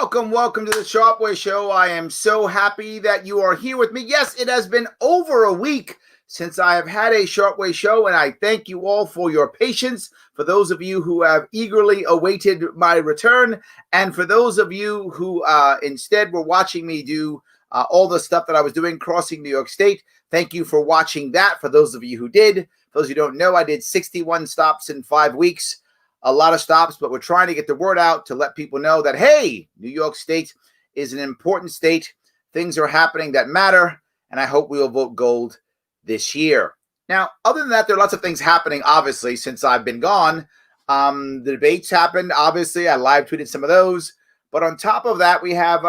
Welcome to the Sharpe Way Show. I am so happy that you are here with me. Yes, it has been over a week since I have had a Sharpe Way Show, and I thank you all for your patience, for those of you who have eagerly awaited my return, and for those of you who instead were watching me do all the stuff that I was doing crossing New York State. Thank you for watching that. For those of you who did, for those who don't know, I did 61 stops in 5 weeks. A lot of stops, but we're trying to get the word out to let people know that, hey, New York State is an important state. Things are happening that matter, and I hope we will vote gold this year. Now, other than that, there are lots of things happening, obviously, since I've been gone. The debates happened, obviously. I live tweeted some of those. But on top of that, we have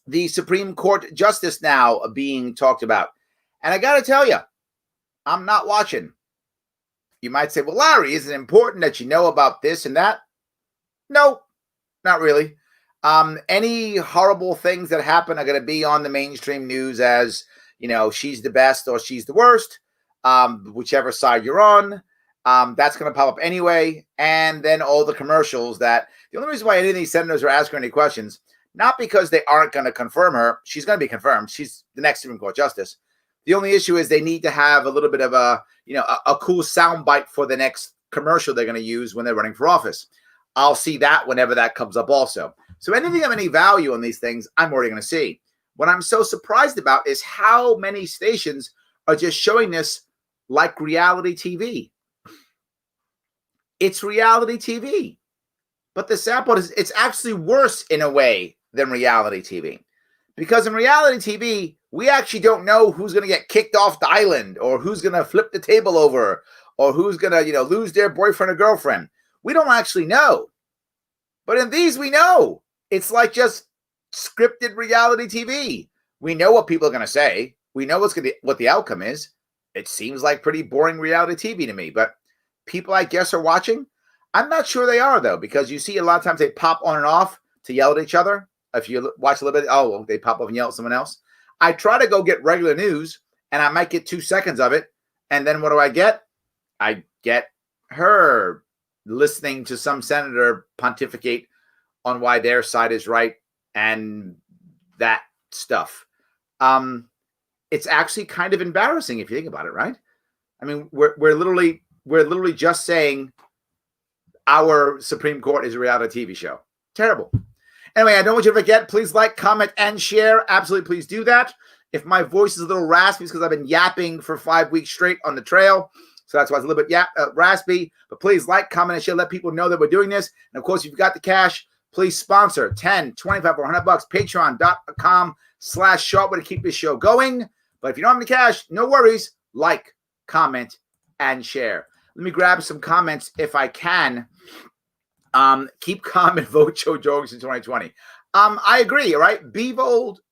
the Supreme Court justice now being talked about. And I got to tell you, I'm not watching. You might say, well, Larry, is it important that you know about this and that? No, not really. Any horrible things that happen are going to be on the mainstream news as, you know, she's the best or she's the worst, whichever side you're on. That's going to pop up anyway. And then all the commercials that the only reason why any of these senators are asking any questions, not because they aren't going to confirm her. She's going to be confirmed. She's the next Supreme Court justice. The only issue is they need to have a little bit of a cool soundbite for the next commercial they're going to use when they're running for office. I'll see that whenever that comes up also. So anything of any value on these things, I'm already going to see. What I'm so surprised about is how many stations are just showing this like reality TV. It's reality TV. But the sad part is it's actually worse in a way than reality TV. Because in reality TV, we actually don't know who's going to get kicked off the island or who's going to flip the table over or who's going to, lose their boyfriend or girlfriend. We don't actually know. But in these, we know. It's like just scripted reality TV. We know what people are going to say. We know what the outcome is. It seems like pretty boring reality TV to me. But people, I guess, are watching. I'm not sure they are, though, because you see a lot of times they pop on and off to yell at each other. If you watch a little bit, well, they pop up and yell at someone else. I try to go get regular news, and I might get 2 seconds of it. And then what do I get? I get her listening to some senator pontificate on why their side is right and that stuff. It's actually kind of embarrassing if you think about it, right? I mean, we're literally just saying our Supreme Court is a reality TV show. Terrible. Anyway, I don't want you to forget, please like, comment, and share. Absolutely, please do that. If my voice is a little raspy, it's because I've been yapping for 5 weeks straight on the trail. So that's why it's a little bit raspy. But please like, comment, and share. Let people know that we're doing this. And, of course, if you've got the cash, please sponsor 10, 25, or $100. Patreon.com/Sharpe Way to keep this show going. But if you don't have any cash, no worries. Like, comment, and share. Let me grab some comments if I can. Keep calm and vote Joe Jorgensen in 2020. I agree, all right? Be bold,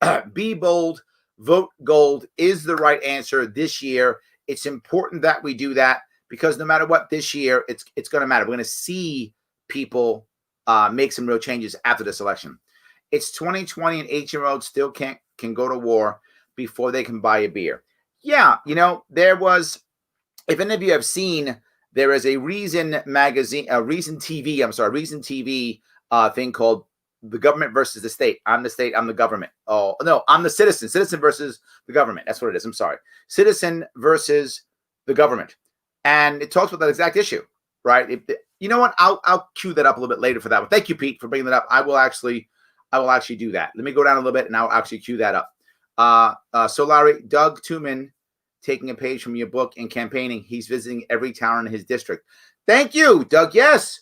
vote gold is the right answer this year. It's important that we do that because no matter what this year, it's going to matter. We're going to see people make some real changes after this election. It's 2020 and 18-year-olds still can go to war before they can buy a beer. Yeah, there was, if any of you have seen, there is a Reason TV thing called The Government versus the State. I'm the state, I'm the government. Oh, no, I'm the citizen. Citizen versus the government. That's what it is. I'm sorry. Citizen versus the government. And it talks about that exact issue, right? You know what? I'll cue that up a little bit later for that one. Thank you, Pete, for bringing that up. I will actually do that. Let me go down a little bit and I'll actually cue that up. So Larry, Doug Tuman, taking a page from your book and campaigning. He's visiting every town in his district. Thank you, Doug. Yes,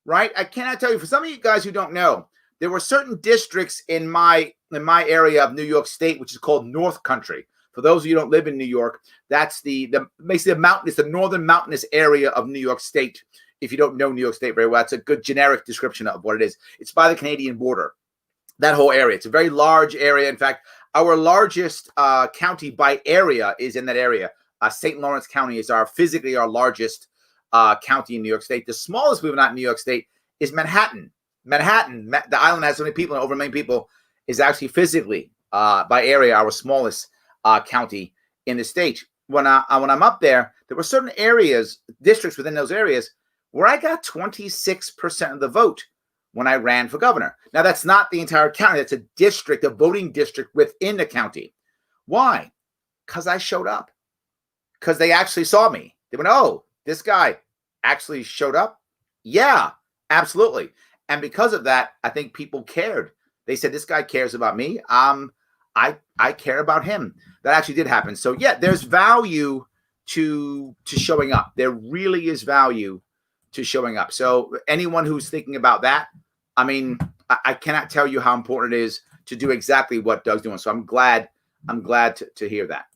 right. I cannot tell you, for some of you guys who don't know, there were certain districts in my area of New York State, which is called North Country. For those of you who don't live in New York, that's basically the mountain. It's the northern mountainous area of New York State. If you don't know New York State very well, it's a good generic description of what it is. It's by the Canadian border. That whole area. It's a very large area. In fact, our largest county by area is in that area. St. Lawrence County is physically our largest county in New York State. The smallest, believe it or not, in New York State is Manhattan. Manhattan, the island has so many people, and over a million people, is actually physically by area our smallest county in the state. When I'm up there, there were certain areas, districts within those areas, where I got 26% of the vote. when I ran for governor. Now, that's not the entire county. That's a district, a voting district within the county. Why? Because I showed up. Because they actually saw me. They went, oh, this guy actually showed up? Yeah, absolutely. And because of that, I think people cared. They said, this guy cares about me. I care about him. That actually did happen. So yeah, there's value to showing up. There really is value to showing up. So anyone who's thinking about that, I mean, I cannot tell you how important it is to do exactly what Doug's doing. So I'm glad to hear that.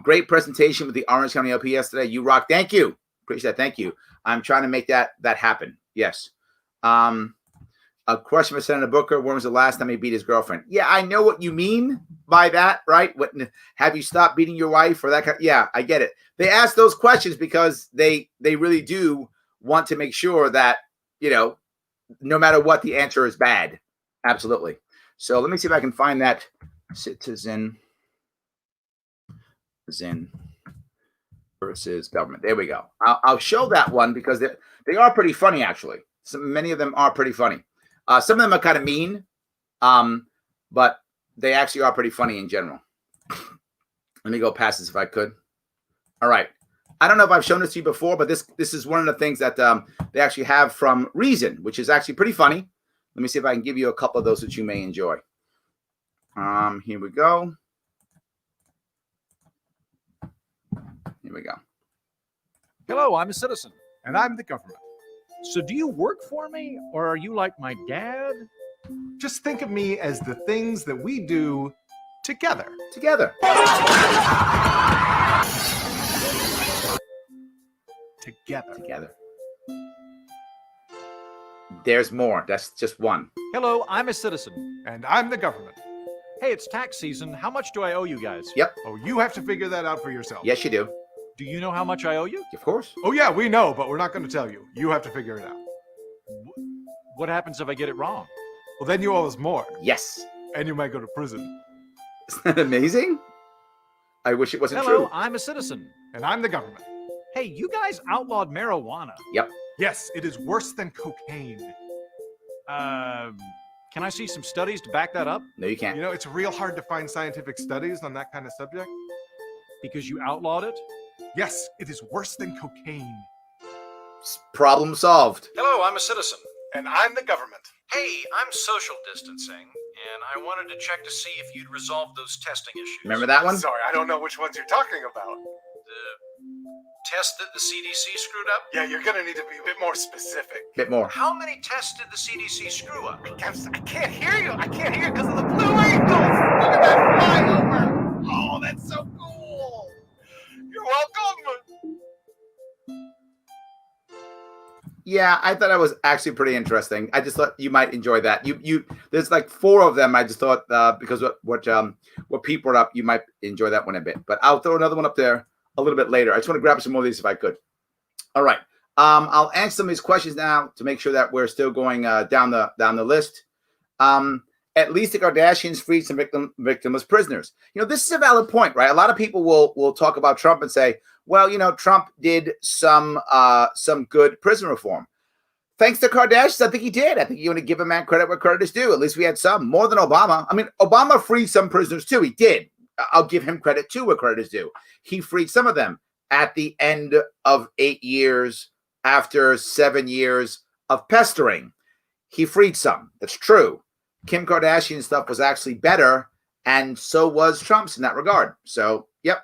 Great presentation with the Orange County LP yesterday. You rock. Thank you. Appreciate that. Thank you. I'm trying to make that happen. Yes. A question for Senator Booker. When was the last time he beat his girlfriend? Yeah, I know what you mean by that, right? What, have you stopped beating your wife or that kind? Yeah, I get it. They ask those questions because they really do want to make sure that, you know, no matter what, the answer is bad. Absolutely. So let me see if I can find that citizen versus government. There we go. I'll show that one because they are pretty funny, actually. Many of them are pretty funny. Some of them are kind of mean, but they actually are pretty funny in general. Let me go past this if I could. All right. I don't know if I've shown this to you before, but this is one of the things that they actually have from Reason, which is actually pretty funny. Let me see if I can give you a couple of those that you may enjoy. Here we go. Here we go. Hello, I'm a citizen. And I'm the government. So do you work for me, or are you like my dad? Just think of me as the things that we do together. Together. Together. There's more. That's just one. Hello, I'm a citizen. And I'm the government. Hey, it's tax season. How much do I owe you guys? Yep. Oh, you have to figure that out for yourself. Yes, you do. Do you know how much I owe you? Of course. Oh, yeah, we know, but we're not going to tell you. You have to figure it out. What happens if I get it wrong? Well, then you owe us more. Yes. And you might go to prison. Isn't that amazing? I wish it wasn't Hello, true. I'm a citizen. And I'm the government. Hey, you guys outlawed marijuana. Yep. Yes, it is worse than cocaine. Can I see some studies to back that up? No, you can't. You know, it's real hard to find scientific studies on that kind of subject. Because you outlawed it? Yes, it is worse than cocaine. Problem solved. Hello, I'm a citizen. And I'm the government. Hey, I'm social distancing, and I wanted to check to see if you'd resolved those testing issues. Remember that one? Sorry, I don't know which ones you're talking about. The test that the CDC screwed up? Yeah, you're going to need to be a bit more specific. Bit more. How many tests did the CDC screw up? I can't hear you. I can't hear you because of the Blue Angels. Look at that flyover. Oh, that's so cool. You're welcome. Yeah, I thought that was actually pretty interesting. I just thought you might enjoy that. There's like 4 of them. I just thought because what Pete brought up, you might enjoy that one a bit. But I'll throw another one up there a little bit later. I just want to grab some more of these if I could. All right. I'll answer some of these questions now to make sure that we're still going down the list. At least the Kardashians freed some victimless prisoners. You know, this is a valid point, right? A lot of people will talk about Trump and say, well, you know, Trump did some good prison reform. Thanks to Kardashians, I think he did. I think you want to give a man credit where credit is due. At least we had some, more than Obama. I mean, Obama freed some prisoners too. He did. I'll give him credit too where credit is due. He freed some of them at the end of 8 years after 7 years of pestering. He freed some. That's true. Kim Kardashian stuff was actually better, and so was Trump's in that regard. So, yep.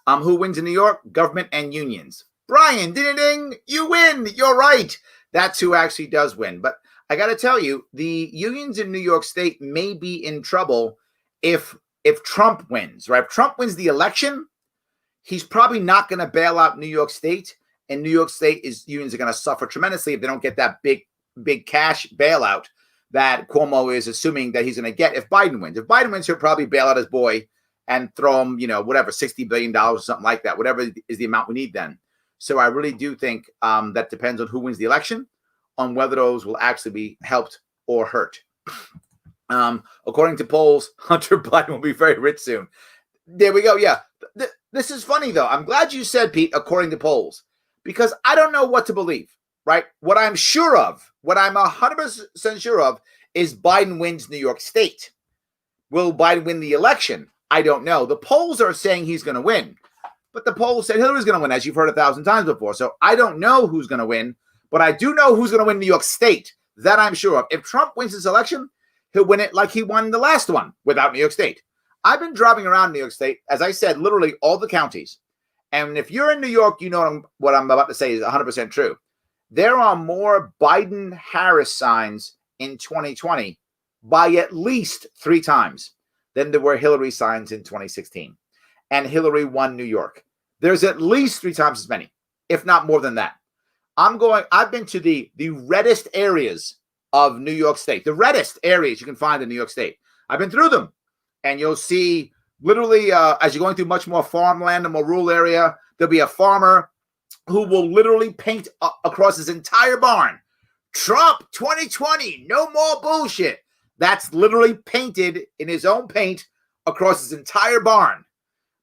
Who wins in New York? Government and unions. Brian, ding-a-ding, you win. You're right. That's who actually does win. But I got to tell you, the unions in New York State may be in trouble if Trump wins, right? If Trump wins the election, he's probably not going to bail out New York State, and New York State unions are going to suffer tremendously if they don't get that big cash bailout that Cuomo is assuming that he's going to get if Biden wins. If Biden wins, he'll probably bail out his boy and throw him, you know, whatever, $60 billion or something like that, whatever is the amount we need then. So I really do think that depends on who wins the election, on whether those will actually be helped or hurt. According to polls, Hunter Biden will be very rich soon. There we go. Yeah. This is funny, though. I'm glad you said, Pete, according to polls, because I don't know what to believe. right? What I'm sure of, what I'm 100% sure of, is Biden wins New York State. Will Biden win the election? I don't know. The polls are saying he's going to win, but the polls said Hillary's going to win, as you've heard 1,000 times before. So I don't know who's going to win, but I do know who's going to win New York State. That I'm sure of. If Trump wins this election, he'll win it like he won the last one without New York State. I've been driving around New York State, as I said, literally all the counties. And if you're in New York, you know what I'm about to say is 100% true. There are more Biden-Harris signs in 2020 by at least 3 times than there were Hillary signs in 2016. And Hillary won New York. There's at least 3 times as many, if not more than that. I've been to the reddest areas of New York State, the reddest areas you can find in New York State. I've been through them, and you'll see literally as you're going through much more farmland, a more rural area, there'll be a farmer who will literally paint across his entire barn, Trump 2020, no more bullshit. That's literally painted in his own paint across his entire barn.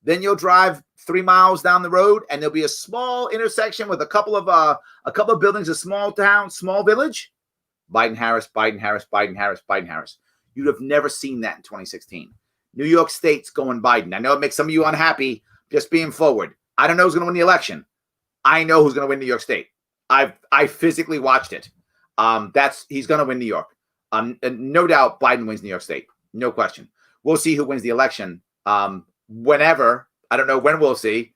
Then you'll drive 3 miles down the road, and there'll be a small intersection with a couple of buildings, a small town, small village. Biden, Harris, Biden, Harris, Biden, Harris, Biden, Harris. You'd have never seen that in 2016. New York State's going Biden. I know it makes some of you unhappy, just being forward. I don't know who's going to win the election. I know who's going to win New York State. I physically watched it. He's going to win New York. No doubt Biden wins New York State. No question. We'll see who wins the election. Whenever, I don't know when we'll see.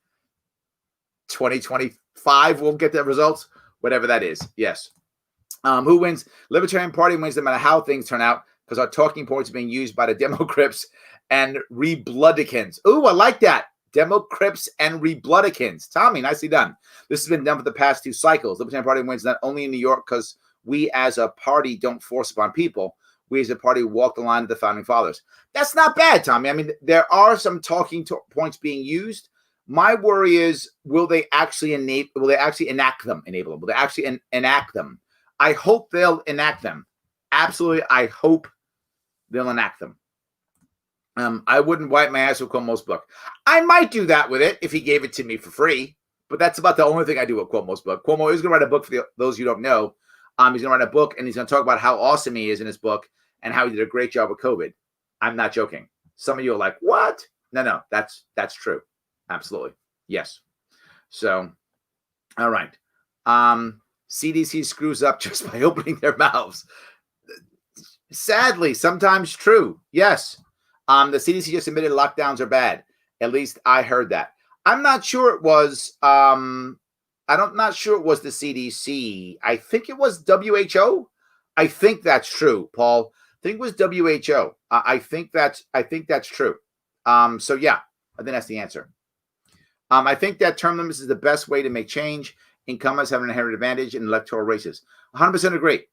2025, we'll get the results, whatever that is. Yes. Who wins? Libertarian Party wins no matter how things turn out, because our talking points are being used by the Democrats and Rebloodicans. Ooh, I like that. Democrats and Rebloodicans. Tommy, nicely done. This has been done for the past 2 cycles. Libertarian Party wins not only in New York because we as a party don't force upon people. We as a party walk the line of the founding fathers. That's not bad, Tommy. I mean, there are some talking points being used. My worry is, will they actually enact them? Will they actually enact them? I hope they'll enact them. Absolutely, I hope they'll enact them. I wouldn't wipe my ass with Cuomo's book. I might do that with it if he gave it to me for free, but that's about the only thing I do with Cuomo's book. Cuomo is going to write a book for those you don't know. He's going to write a book, and he's going to talk about how awesome he is in his book and how he did a great job with COVID. I'm not joking. Some of you are like, what? No, that's true. Absolutely. Yes. So, all right. CDC screws up just by opening their mouths. Sadly, sometimes true. Yes. The CDC just admitted lockdowns are bad. At least I heard that. I'm not sure it was. I'm not sure it was the CDC. I think it was WHO. I think that's true, Paul. I think it was WHO. I think that's true. So yeah, I think that's the answer. I think that term limits is the best way to make change. Incumbents have an inherent advantage in electoral races. 100% agree.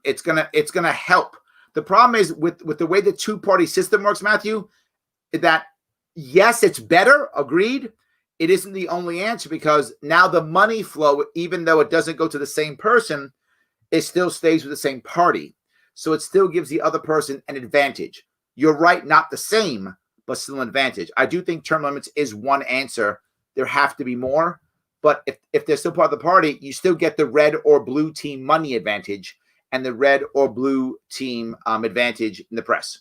It's gonna help. The problem is with the way the 2-party system works, Matthew, that yes, it's better. Agreed. It isn't the only answer, because now the money flow, even though it doesn't go to the same person, it still stays with the same party. So it still gives the other person an advantage. You're right, not the same, but still an advantage. I do think term limits is one answer. There have to be more. But if they're still part of the party, you still get the red or blue team money advantage and the red or blue team advantage in the press.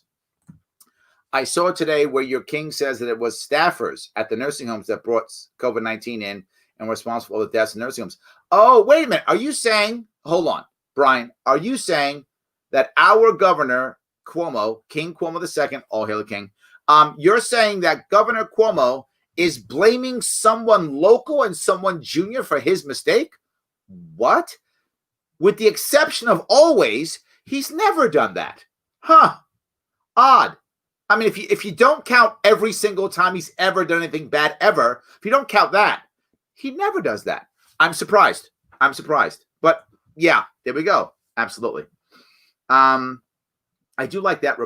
I saw today where your king says that it was staffers at the nursing homes that brought COVID-19 in and were responsible for the deaths in nursing homes. Oh, wait a minute. Are you saying, hold on, Brian, are you saying that our governor, Cuomo, King Cuomo II, all hail the king, you're saying that Governor Cuomo is blaming someone local and someone junior for his mistake? What? With the exception of always, he's never done that. Huh. Odd. I mean, if you don't count every single time he's ever done anything bad ever, if you don't count that, he never does that. I'm surprised. But yeah, there we go. Absolutely. I do like that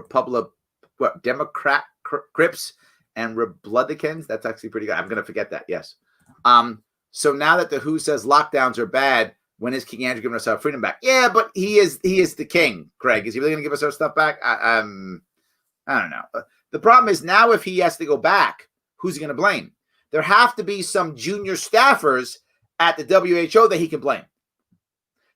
Democrat Crips and Rebloodicans. That's actually pretty good. I'm going to forget that. Yes. So now that the WHO says lockdowns are bad, when is King Andrew giving us our freedom back? Yeah, but he is the king, Craig. Is he really going to give us our stuff back? I don't know. The problem is now if he has to go back, who's he going to blame? There have to be some junior staffers at the WHO that he can blame.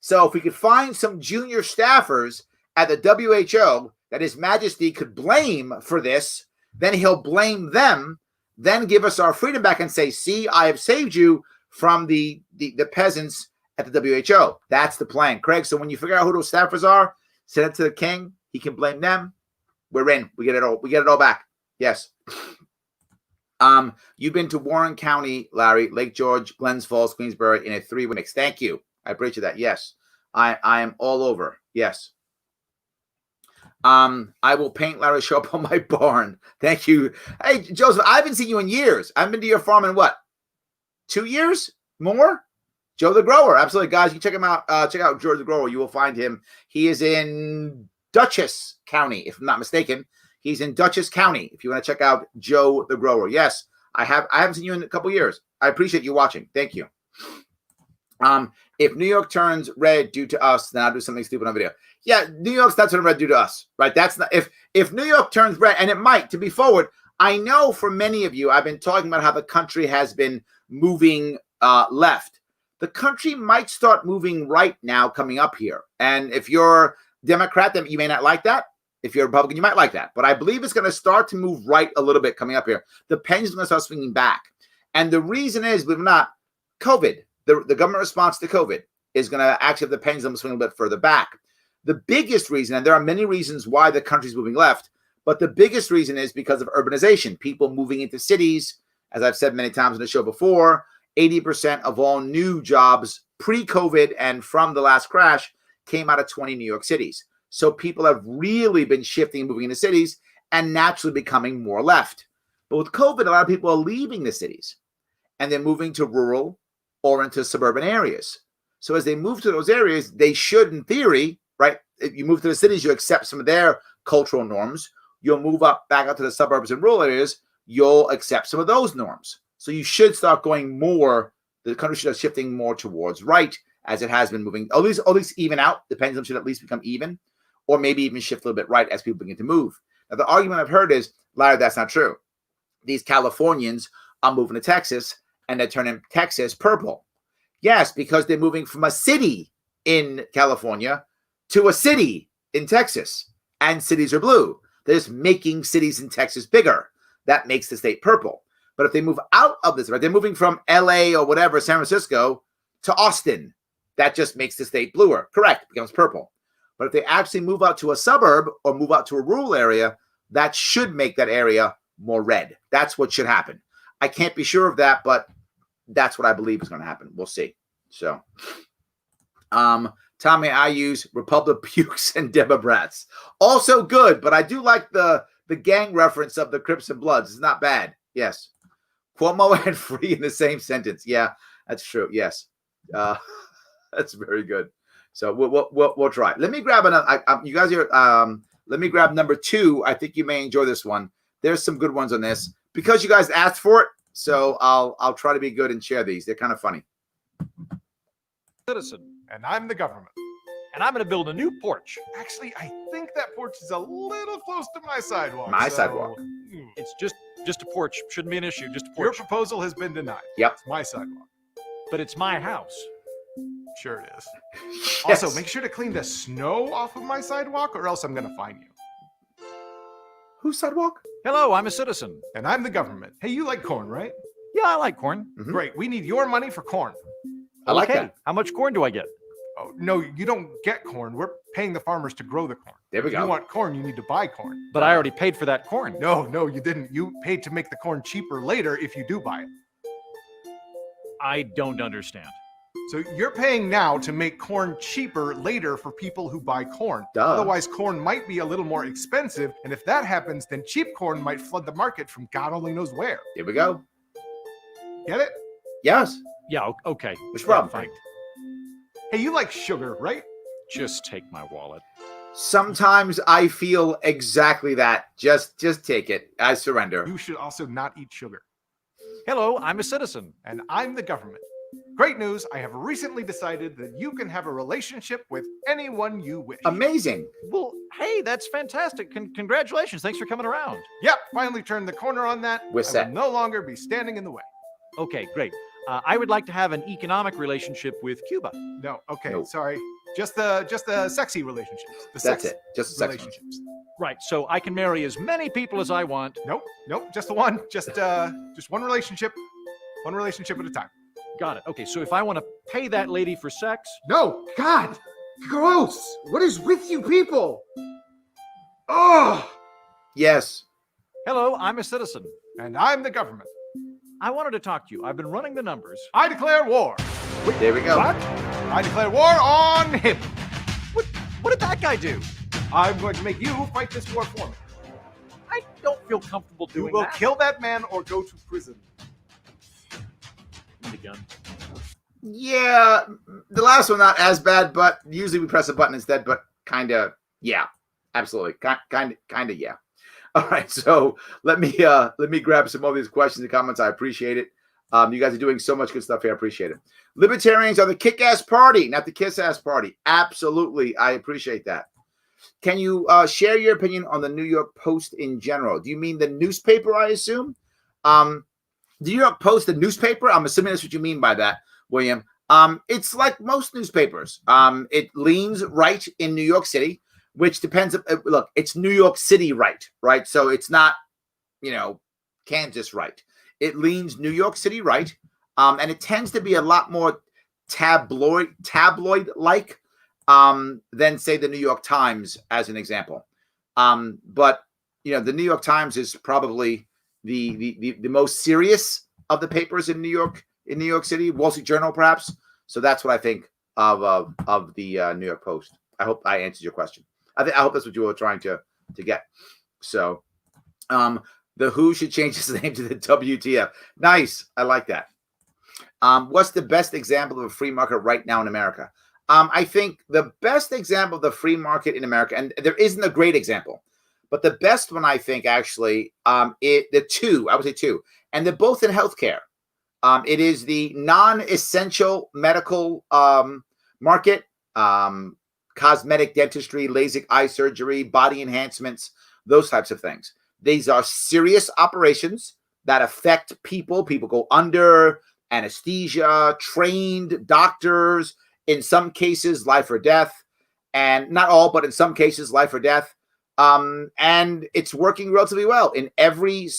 So if we could find some junior staffers at the WHO that His Majesty could blame for this, then he'll blame them, then give us our freedom back and say, see, I have saved you from the peasants at the WHO. That's the plan, Craig. So when you figure out who those staffers are, send it to the king. He can blame them. We're in. We get it all. We get it all back. Yes. You've been to Warren County, Larry, Lake George, Glens Falls, Queensbury in a 3-way mix. Thank you. I appreciate that. Yes. I am all over. Yes. I will paint Larry Sharpe on my barn. Thank you. Hey, Joseph, I haven't seen you in years. I've been to your farm in what? 2 years? More? Joe the Grower. Absolutely. Guys, you check him out. Check out Joe the Grower. You will find him. He is in Dutchess County, if I'm not mistaken. He's in Dutchess County. If you want to check out Joe the Grower. Yes, I haven't seen you in a couple years. I appreciate you watching. Thank you. If New York turns red due to us, then I'll do something stupid on video. Yeah, New York's not turning red due to us, right? That's not if New York turns red, and it might, to be forward. I know for many of you, I've been talking about how the country has been moving left. The country might start moving right now coming up here. And if you're Democrat, then you may not like that. If you're a Republican, you might like that. But I believe it's going to start to move right a little bit coming up here. The pendulum's going to start swinging back. And the reason is, believe it or not, COVID, the government response to COVID is going to actually have the pendulum swing a bit further back. The biggest reason, and there are many reasons why the country's moving left, but the biggest reason is because of urbanization. People moving into cities, as I've said many times on the show before, 80% of all new jobs pre-COVID and from the last crash came out of 20 New York cities. So people have really been shifting and moving into cities and naturally becoming more left. But with COVID, a lot of people are leaving the cities and they're moving to rural or into suburban areas. So as they move to those areas, they should, in theory, right? If you move to the cities, you accept some of their cultural norms. You'll move up back out to the suburbs and rural areas. You'll accept some of those norms. So you should start going more, the country should start shifting more towards right as it has been moving. At least even out. The pendulum should at least become even, or maybe even shift a little bit right as people begin to move. Now, the argument I've heard is, Larry, that's not true. These Californians are moving to Texas and they're turning Texas purple. Yes, because they're moving from a city in California to a city in Texas, and cities are blue. They're just making cities in Texas bigger. That makes the state purple. But if they move out of this, right, they're moving from LA or whatever, San Francisco, to Austin. That just makes the state bluer. Correct, it becomes purple. But if they actually move out to a suburb or move out to a rural area, that should make that area more red. That's what should happen. I can't be sure of that, but that's what I believe is going to happen. We'll see. So, Tommy, I use Republic Pukes and Democrats. Also good, but I do like the gang reference of the Crips and Bloods. It's not bad. Yes. Cuomo and free in the same sentence. Yeah, that's true. Yes. That's very good. So we'll try. Let me grab another. You guys are. Let me grab number 2. I think you may enjoy this one. There's some good ones on this because you guys asked for it. So I'll try to be good and share these. They're kind of funny. Citizen, And I'm the government. and I'm going to build a new porch. Actually, I think that porch is a little close to my sidewalk. My sidewalk. It's just a porch. Shouldn't be an issue. Just a Your porch. proposal has been denied. Yep. It's my sidewalk. But it's my house. Sure it is. Yes. Also, make sure to clean the snow off of my sidewalk or else I'm going to fine you. Whose sidewalk? Hello, I'm a citizen. And I'm the government. Hey, you like corn, right? Yeah, I like corn. Mhm. Great. We need your money for corn. I like Okay, that. how much corn do I get? Oh, no, you don't get corn. We're paying the farmers to grow the corn. There we If go. you want corn, you need to buy corn. But I already paid for that corn. No, you didn't. You paid to make the corn cheaper later if you do buy it. I don't understand. So you're paying now to make corn cheaper later for people who buy corn. Duh. Otherwise, corn might be a little more expensive. And if that happens, then cheap corn might flood the market from God only knows where. Here we go. Get it? Yes. Yeah, okay. Which Yeah, problem? fine. Hey, you like sugar, right? Just take my wallet. Sometimes I feel exactly that. Just take it. I surrender. You should also not eat sugar. Hello, I'm a citizen. And I'm the government. Great news. I have recently decided that you can have a relationship with anyone you wish. Amazing. Well, hey, that's fantastic. Congratulations. Thanks for coming around. Yep, finally turned the corner on that. We're I set. will no longer be standing in the way. Okay, great. I would like to have an economic relationship with Cuba. No. Okay. Nope. Sorry. Just the sexy relationships. The That's sex it. Just the sex ones. relationships. Right. So I can marry as many people as I want. Nope. Just the one. Just one relationship. One relationship at a time. Got it. Okay. So if I want to pay that lady for sex, No. God. Gross. What is with you people? Oh. Yes. hello, I'm a citizen. And I'm the government. I wanted to talk to you. I've been running the numbers. I declare war. There we go. What? I declare war on him. What did that guy do? I'm going to make you fight this war for me. I don't feel comfortable You doing will that. kill that man or go to prison. Need a gun. Yeah, the last one not as bad, but usually we press a button instead. But kind of, yeah, absolutely, kind of, yeah. All right, so let me grab some more of these questions and comments. I appreciate it. You guys are doing so much good stuff here. I appreciate it. Libertarians are the kick-ass party, not the kiss-ass party. Absolutely, I appreciate that. Can you share your opinion on the New York Post in general? Do you mean the newspaper, I assume? The New York Post, the newspaper? I'm assuming that's what you mean by that, William. It's like most newspapers. It leans right in New York City, which depends. Look, it's New York City right? So it's not, Kansas right. It leans New York City right, and it tends to be a lot more tabloid-like than, say, the New York Times, as an example. But the New York Times is probably the most serious of the papers in New York City. Wall Street Journal, perhaps. So that's what I think of the New York Post. I hope I answered your question. I hope that's what you were trying to get. So, the WHO should change its name to the WTF. Nice. I like that. What's the best example of a free market right now in America? I think the best example of the free market in America, and there isn't a great example, but the best one, I think, actually, I would say two, and they're both in healthcare. It is the non-essential medical market, cosmetic dentistry, LASIK eye surgery, body enhancements, those types of things. These are serious operations that affect people. People go under, anesthesia, trained doctors, in some cases, life or death, and not all, but in some cases, life or death. And it's working relatively well in every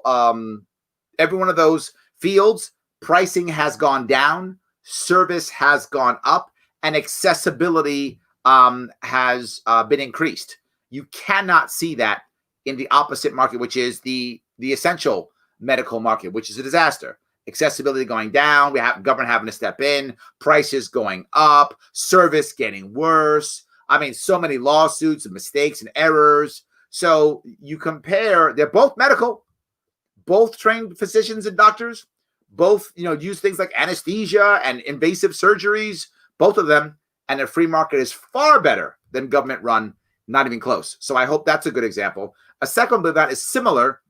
one of those fields. Pricing has gone down, service has gone up, and accessibility has been increased. You cannot see that in the opposite market, which is the essential medical market, which is a disaster. Accessibility going down, we have government having to step in, prices going up, service getting worse. I mean, so many lawsuits and mistakes and errors. So you compare, they're both medical, both trained physicians and doctors, both, use things like anesthesia and invasive surgeries, both of them, and the free market is far better than government run, not even close. So I hope that's a good example. A second of that is similar,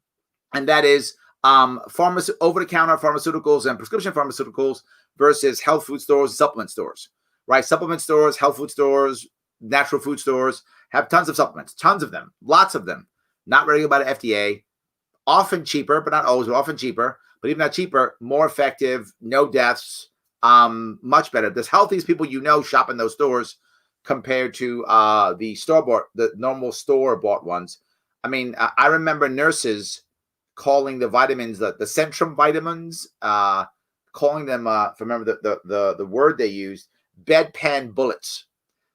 and that is over-the-counter pharmaceuticals and prescription pharmaceuticals versus health food stores and supplement stores, right? Supplement stores, health food stores, natural food stores have tons of supplements, tons of them, lots of them, not regulated by the FDA, often cheaper, but not always, but often cheaper, but even not cheaper, more effective, no deaths, much better. There's healthiest people shop in those stores compared to the normal store-bought ones. I mean, I remember nurses calling the vitamins, the Centrum vitamins, calling them, if I remember the word they used, bedpan bullets,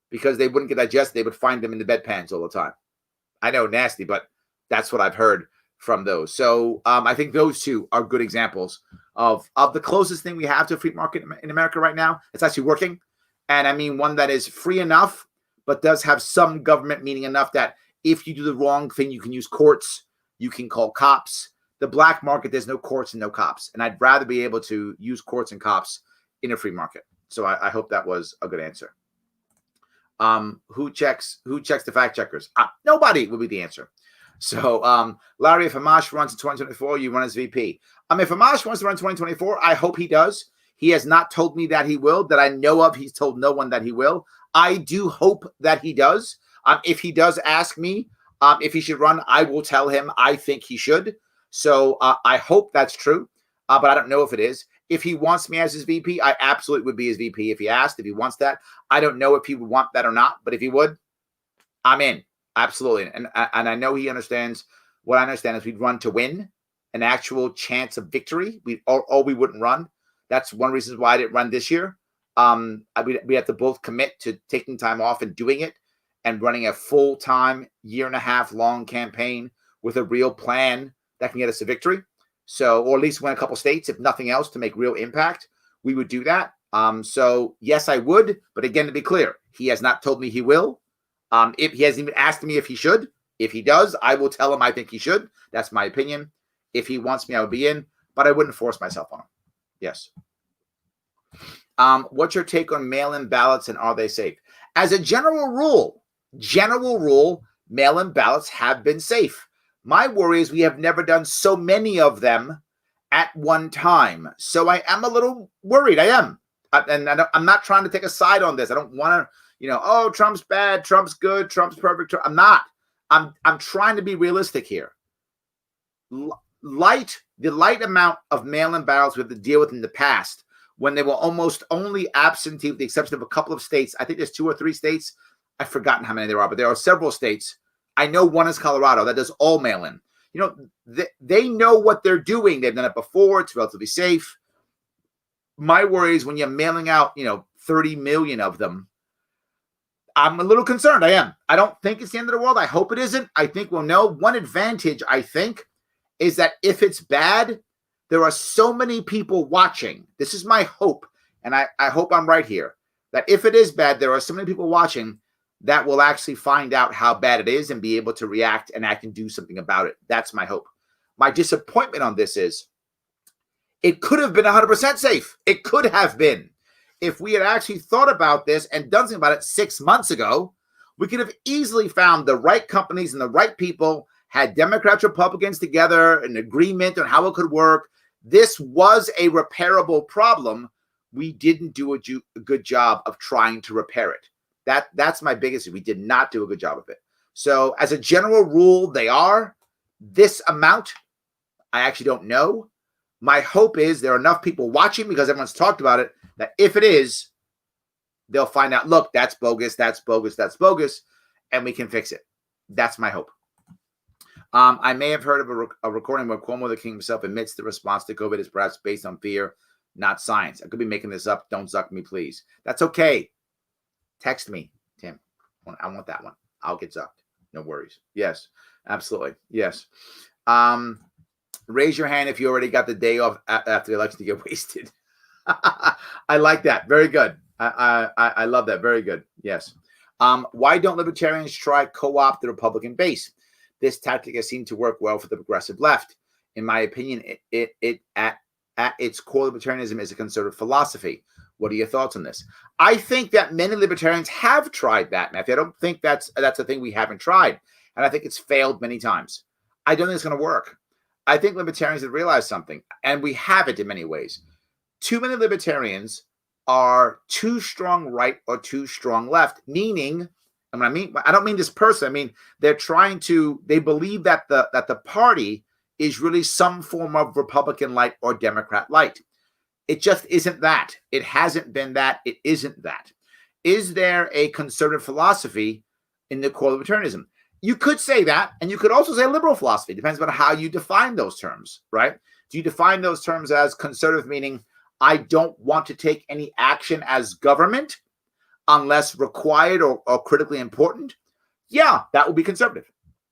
because they wouldn't get digested. They would find them in the bedpans all the time. I know, nasty, but that's what I've heard from those. So I think those two are good examples of the closest thing we have to a free market in America right now. It's actually working. And I mean, one that is free enough, but does have some government, meaning enough that if you do the wrong thing, you can use courts, you can call cops. The black market, there's no courts and no cops. And I'd rather be able to use courts and cops in a free market. So I hope that was a good answer. Who checks the fact checkers? Nobody would be the answer. So, Larry, if Amash runs in 2024, you run as VP. If Amash wants to run 2024, I hope he does. He has not told me that he will, that I know of. He's told no one that he will. I do hope that he does. If he does ask me if he should run, I will tell him I think he should. So I hope that's true, but I don't know if it is. If he wants me as his VP, I absolutely would be his VP if he asked, if he wants that. I don't know if he would want that or not, but if he would, I'm in. Absolutely. And I know he understands. What I understand is we'd run to win, an actual chance of victory. We wouldn't run. That's one reason why I didn't run this year. We have to both commit to taking time off and doing it and running a full-time, year-and-a-half long campaign with a real plan that can get us a victory. So, or at least win a couple states, if nothing else, to make real impact. We would do that. So yes, I would. But again, to be clear, he has not told me he will. If he hasn't even asked me if he should. If he does, I will tell him I think he should. That's my opinion. If he wants me, I would be in, but I wouldn't force myself on him. Yes. What's your take on mail-in ballots and are they safe? As a general rule, mail-in ballots have been safe. My worry is we have never done so many of them at one time. So I am a little worried. I am. I'm not trying to take a side on this. I don't want to, oh, Trump's bad, Trump's good, Trump's perfect. I'm not. I'm trying to be realistic here. The light amount of mail-in ballots we have to deal with in the past, when they were almost only absentee, with the exception of a couple of states. I think there's 2 or 3 states. I've forgotten how many there are, but there are several states. I know one is Colorado that does all mail-in. They know what they're doing. They've done it before. It's relatively safe. My worry is when you're mailing out, 30 million of them, I'm a little concerned. I am. I don't think it's the end of the world. I hope it isn't. I think we'll know. One advantage, I think, is that if it's bad, there are so many people watching. This is my hope, and I hope I'm right here, that if it is bad, there are so many people watching that will actually find out how bad it is and be able to react and act and do something about it. That's my hope. My disappointment on this is it could have been 100% safe. It could have been. If we had actually thought about this and done something about it 6 months ago, we could have easily found the right companies and the right people, had Democrats, Republicans together, an agreement on how it could work. This was a repairable problem. We didn't do a good job of trying to repair it. That's my biggest issue. We did not do a good job of it. So as a general rule, they are. This amount, I actually don't know. My hope is there are enough people watching, because everyone's talked about it, that if it is, they'll find out, look, that's bogus, that's bogus, that's bogus, and we can fix it. That's my hope. I may have heard of a recording where Cuomo, the king himself, admits the response to COVID is perhaps based on fear, not science. I could be making this up. Don't zuck me, please. That's okay. Text me, Tim. I want that one. I'll get zucked. No worries. Yes, absolutely. Yes. Raise your hand if you already got the day off after the election to get wasted. I like that. Very good. I love that. Very good. Yes. Why don't libertarians try co-opt the Republican base? This tactic has seemed to work well for the progressive left. In my opinion, it at its core, libertarianism is a conservative philosophy. What are your thoughts on this? I think that many libertarians have tried that, Matthew. I don't think that's a thing we haven't tried. And I think it's failed many times. I don't think it's going to work. I think libertarians have realized something, and we have it in many ways. Too many libertarians are too strong right or too strong left, meaning, and I don't mean this person. I mean, they believe that the party is really some form of Republican light or Democrat light. It just isn't that. It hasn't been that. It isn't that. Is there a conservative philosophy in the core libertarianism? You could say that, and you could also say liberal philosophy. It depends on how you define those terms, right? Do you define those terms as conservative, meaning I don't want to take any action as government unless required or critically important? Yeah, that would be conservative,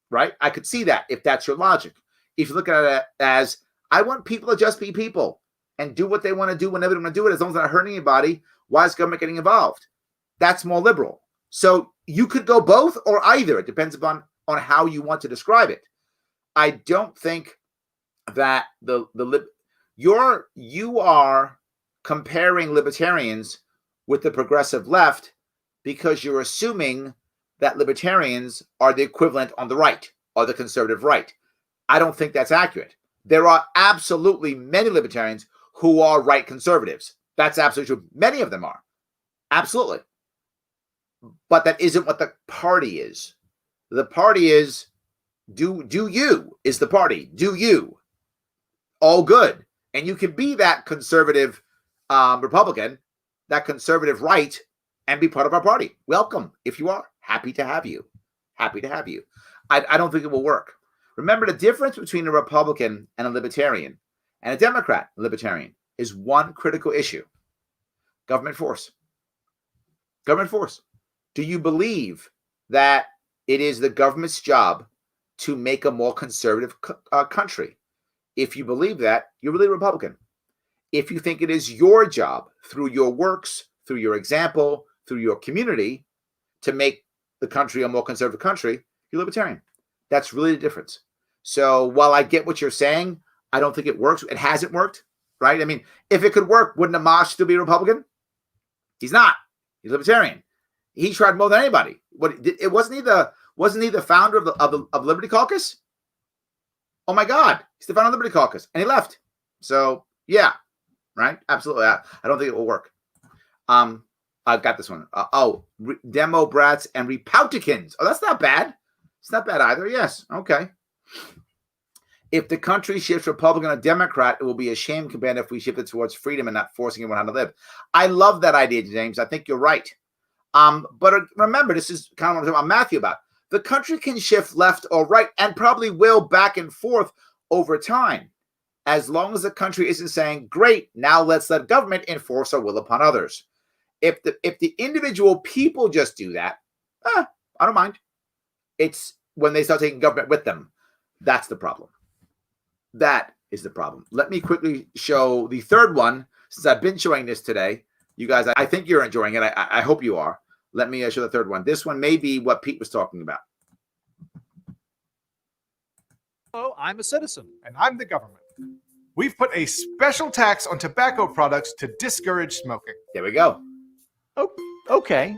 right? I could see that if that's your logic. If you look at it as I want people to just be people and do what they want to do whenever they want to do it, as long as they're not hurting anybody, why is government getting involved? That's more liberal. So you could go both or either. It depends on how you want to describe it. I don't think that you are comparing libertarians with the progressive left because you're assuming that libertarians are the equivalent on the right or the conservative right. I don't think that's accurate. There are absolutely many libertarians who are right conservatives. That's absolutely true. Many of them are. Absolutely. But that isn't what the party is. The party is, do you is the party. Do you. All good. And you can be that conservative Republican, that conservative right, and be part of our party. Welcome. If you are, happy to have you. Happy to have you. I don't think it will work. Remember, the difference between a Republican and a Libertarian and a Democrat Libertarian is one critical issue: government force. Government force. Do you believe that it is the government's job to make a more conservative country? If you believe that, you're really Republican. If you think it is your job through your works, through your example, through your community to make the country a more conservative country, you're Libertarian. That's really the difference. So while I get what you're saying, I don't think it works. It hasn't worked, right? I mean, if it could work, wouldn't Amash still be a Republican? He's not. He's Libertarian. He tried more than anybody. It wasn't he the founder of Liberty Caucus? Oh my God, he's the founder of Liberty Caucus, and he left. So yeah, right, absolutely. I don't think it will work. I've got this one. Demo brats and Repouticans. Oh, that's not bad. It's not bad either. Yes, okay. If the country shifts Republican or Democrat, it will be a shame compared if we shift it towards freedom and not forcing everyone how to live. I love that idea, James. I think you're right. But remember, this is kind of what I'm talking about Matthew about. The country can shift left or right and probably will back and forth over time, as long as the country isn't saying, great, now let's let government enforce our will upon others. If the individual people just do that, I don't mind. It's when they start taking government with them. That's the problem. That is the problem. Let me quickly show the third one, since I've been showing this today. You guys, I think you're enjoying it. I hope you are. Let me show the third one. This one may be what Pete was talking about. Hello, I'm a citizen. And I'm the government. We've put a special tax on tobacco products to discourage smoking. There we go. Oh, okay.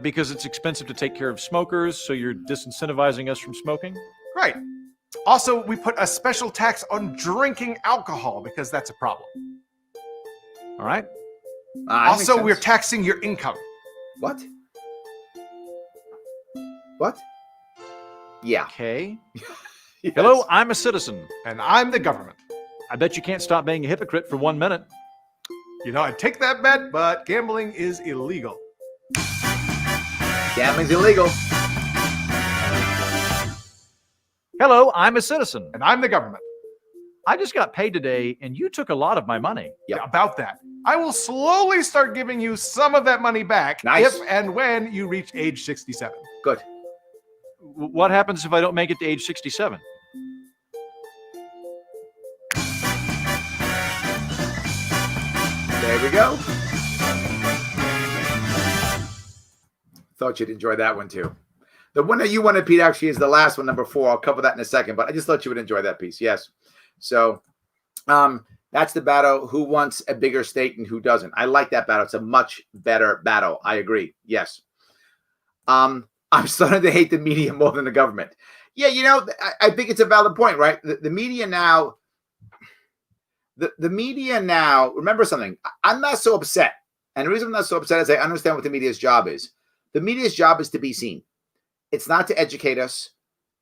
Because it's expensive to take care of smokers, so you're disincentivizing us from smoking? Right. Also, we put a special tax on drinking alcohol because that's a problem. All right. Also, we're taxing your income. What? What? Yeah. Okay. Yes. Hello, I'm a citizen. And I'm the government. I bet you can't stop being a hypocrite for 1 minute. You know, I'd take that bet, but gambling is illegal. Gambling's illegal. Hello, I'm a citizen. And I'm the government. I just got paid today, and you took a lot of my money. Yep. Yeah, about that. I will slowly start giving you some of that money back Nice. if and when you reach age 67. Good. What happens if I don't make it to age 67? There we go. Thought you'd enjoy that one too. The one that you wanted, Pete, actually is the last one, number 4. I'll cover that in a second, but I just thought you would enjoy that piece. Yes. So that's the battle. Who wants a bigger state and who doesn't? I like that battle. It's a much better battle. I agree. Yes. I'm starting to hate the media more than the government. Yeah, you know, I think it's a valid point, right? The media now, the media now, remember something, I'm not so upset. And the reason I'm not so upset is I understand what the media's job is. The media's job is to be seen. It's not to educate us.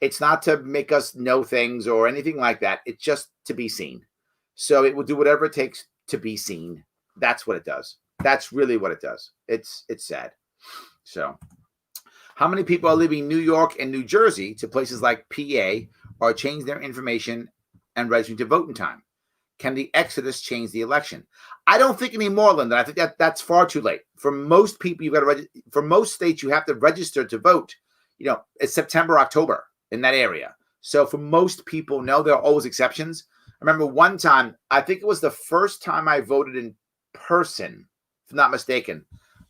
It's not to make us know things or anything like that. It's just to be seen. So it will do whatever it takes to be seen. That's what it does. That's really what it does. It's sad. So how many people are leaving New York and New Jersey to places like PA or change their information and registering to vote in time? Can the exodus change the election? I don't think any more, Linda. I think that's far too late. For most people, you've got to for most states, you have to register to vote. You know, it's September, October in that area. So for most people, no, there are always exceptions. I remember one time, I think it was the first time I voted in person, if I'm not mistaken.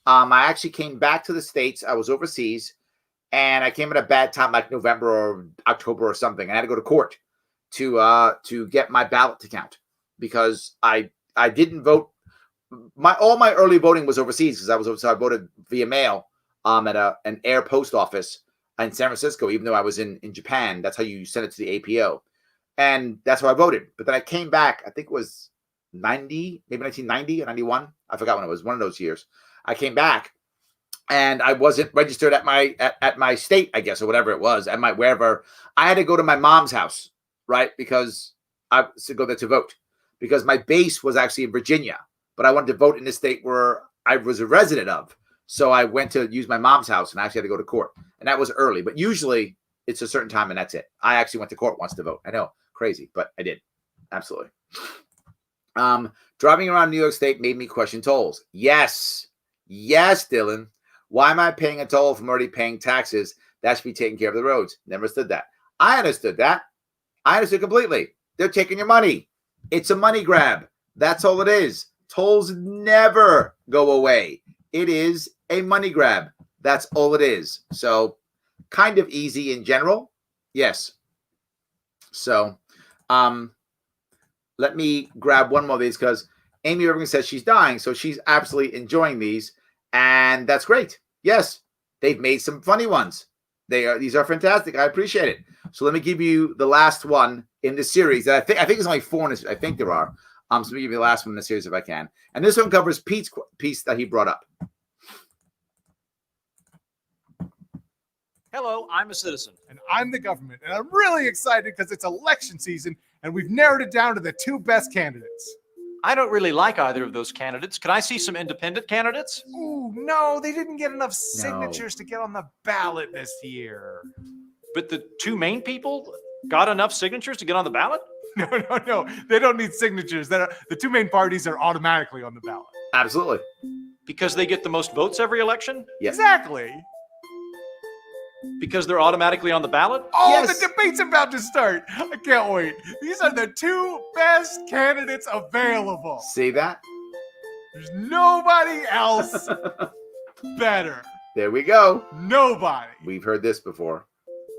I actually came back to the States. I was overseas, and I came at a bad time, like November or October or something. I had to go to court to get my ballot to count because I didn't vote. All my early voting was overseas because I voted via mail at an air post office in San Francisco, even though I was in Japan. That's how you send it to the APO. And that's how I voted. But then I came back, I think it was 90, maybe 1990 or 91. I forgot when it was, one of those years. I came back and I wasn't registered at my state, I guess, or whatever it was, at my wherever. I had to go to my mom's house, right? Because I to go there to vote. because my base was actually in Virginia, but I wanted to vote in the state where I was a resident of. So I went to use my mom's house and I actually had to go to court. And that was early, but usually it's a certain time and that's it. I actually went to court once to vote. I know, crazy, but I did. Absolutely. Driving around New York State made me question tolls. Yes, Dylan. Why am I paying a toll if I'm already paying taxes? That should be taking care of the roads. Never understood that. I understood that. I understood completely. They're taking your money. It's a money grab. That's all it is. Tolls never go away. It is a money grab. That's all it is. So kind of easy in general. Yes. So let me grab one more of these because Amy Irving says she's dying. So she's absolutely enjoying these. And that's great. Yes, they've made some funny ones. These are fantastic. I appreciate it. So let me give you the last one in the series. I think there's only 4 in this. I think there are. So let me give you the last one in the series if I can. And this one covers Pete's piece that he brought up. Hello, I'm a citizen. And I'm the government. And I'm really excited because it's election season and we've narrowed it down to the 2 best candidates. I don't really like either of those candidates. Can I see some independent candidates? Ooh, no, they didn't get enough signatures to get on the ballot this year. But the 2 main people got enough signatures to get on the ballot? No. They don't need signatures. The 2 main parties are automatically on the ballot. Absolutely. Because they get the most votes every election? Yes. Exactly. Because they're automatically on the ballot? Oh, Yes. The debate's about to start. I can't wait. These are the 2 best candidates available. See that? There's nobody else better. There we go. Nobody. We've heard this before.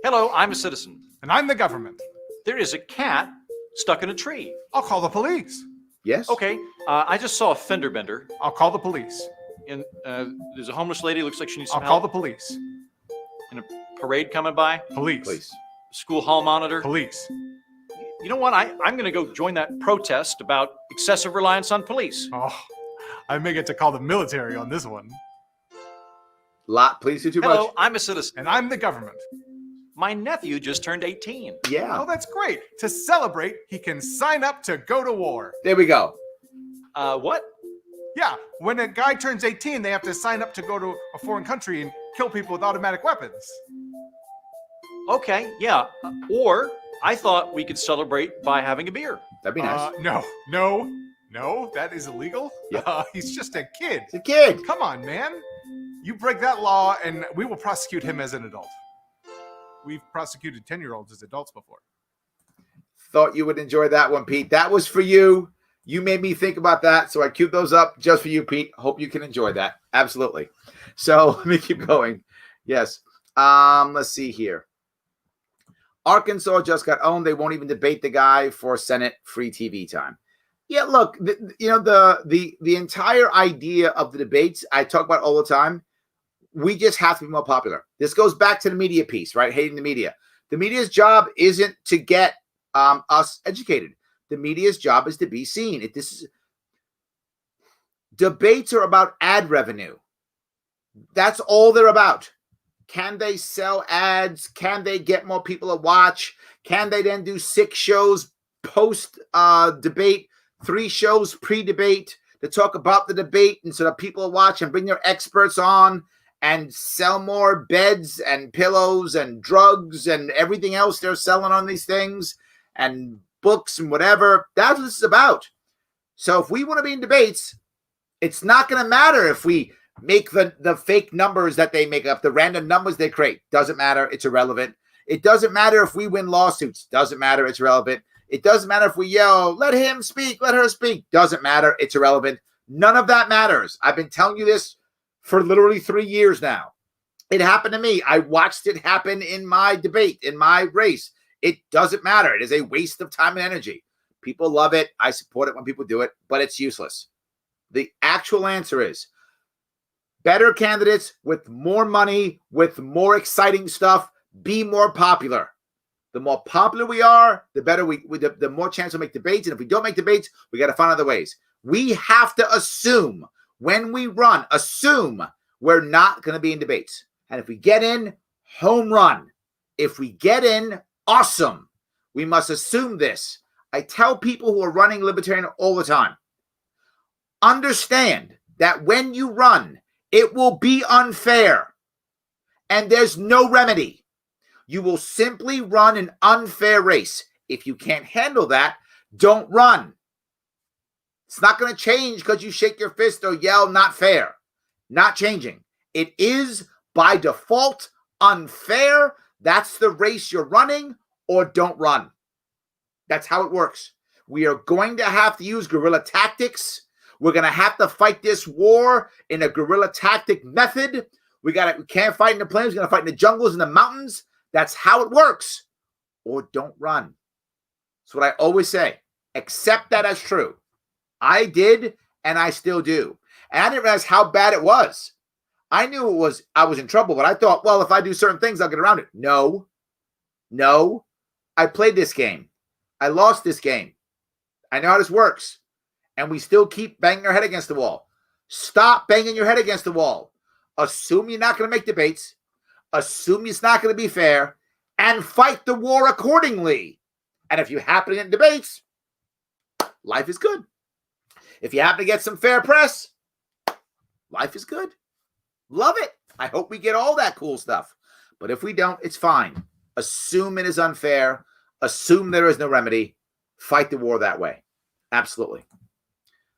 Hello, I'm a citizen. And I'm the government. There is a cat stuck in a tree. I'll call the police. Yes. Okay, I just saw a fender bender. I'll call the police. And there's a homeless lady. Looks like she needs I'll some call help. the police. And a parade coming by. Police. Please. School hall monitor. Police. You know what? I'm going to go join that protest about excessive reliance on police. Oh, I may get to call the military on this one. Please do too Hello, much. I'm a citizen. And I'm the government. My nephew just turned 18. Yeah. Oh, that's great. To celebrate, he can sign up to go to war. There we go. What? Yeah, when a guy turns 18, they have to sign up to go to a foreign country and kill people with automatic weapons. Okay, yeah. Or I thought we could celebrate by having a beer. That'd be nice. No, that is illegal. Yeah. He's just a kid. It's a kid. Come on, man. You break that law and we will prosecute him as an adult. We've prosecuted 10-year-olds as adults before. Thought you would enjoy that one, Pete. That was for you. You made me think about that, so I queued those up just for you, Pete. Hope you can enjoy that. Absolutely. So let me keep going. Yes. Let's see here. Arkansas just got owned. They won't even debate the guy for Senate free TV time. Yeah, look, the entire idea of the debates I talk about all the time, we just have to be more popular. This goes back to the media piece, right? Hating the media. The media's job isn't to get us educated. The media's job is to be seen. Debates are about ad revenue. That's all they're about. Can they sell ads? Can they get more people to watch? Can they then do 6 shows post debate, 3 shows pre-debate to talk about the debate and so that people watch and bring their experts on and sell more beds and pillows and drugs and everything else they're selling on these things and books and whatever. That's what this is about. So if we want to be in debates, it's not going to matter if we make the fake numbers that they make up, the random numbers they create. Doesn't matter. It's irrelevant. It doesn't matter if we win lawsuits. Doesn't matter. It's irrelevant. It doesn't matter if we yell, let him speak, let her speak. Doesn't matter. It's irrelevant. None of that matters. I've been telling you this for literally 3 years now. It happened to me. I watched it happen in my debate, in my race. It doesn't matter. It is a waste of time and energy. People love it. I support it when people do it, but it's useless. The actual answer is better candidates with more money, with more exciting stuff, be more popular. The more popular we are, the better the more chance we'll make debates. And if we don't make debates, we got to find other ways. We have to assume when we run, we're not going to be in debates. And if we get in, home run. If we get in, awesome. We must assume this. I tell people who are running libertarian all the time, understand that when you run, it will be unfair and there's no remedy. You will simply run an unfair race. If you can't handle that, don't run. It's not going to change because you shake your fist or yell, not fair. Not changing. It is by default unfair. That's the race you're running, or don't run. That's how it works. We are going to have to use guerrilla tactics. We're going to have to fight this war in a guerrilla tactic method. We can't fight in the plains. We're going to fight in the jungles and the mountains. That's how it works. Or don't run. That's what I always say. Accept that as true. I did, and I still do. And I didn't realize how bad it was. I knew I was in trouble, but I thought, well, if I do certain things, I'll get around it. No. I played this game. I lost this game. I know how this works. And we still keep banging our head against the wall. Stop banging your head against the wall. Assume you're not going to make debates. Assume it's not going to be fair. And fight the war accordingly. And if you happen to get in debates, life is good. If you happen to get some fair press, life is good. Love it. I hope we get all that cool stuff. But if we don't, it's fine. Assume it is unfair. Assume there is no remedy. Fight the war that way. Absolutely.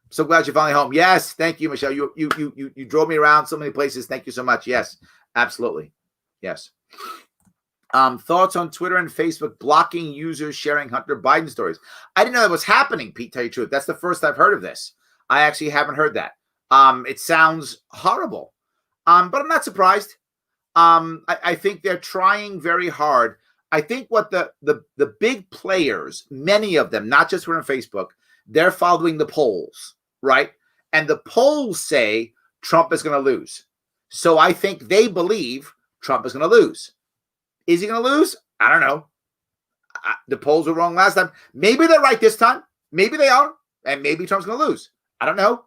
So glad you're finally home. Yes, thank you, Michelle. You drove me around so many places. Thank you so much. Yes, absolutely. Yes. Thoughts on Twitter and Facebook blocking users sharing Hunter Biden stories? I didn't know that was happening, Pete, tell you the truth. That's the first I've heard of this. I actually haven't heard that. It sounds horrible. But I'm not surprised. I think they're trying very hard. I think what the big players, many of them, not just Twitter and Facebook, they're following the polls, right? And the polls say Trump is going to lose. So I think they believe Trump is going to lose. Is he going to lose? I don't know. The polls were wrong last time. Maybe they're right this time. Maybe they are. And maybe Trump's going to lose. I don't know.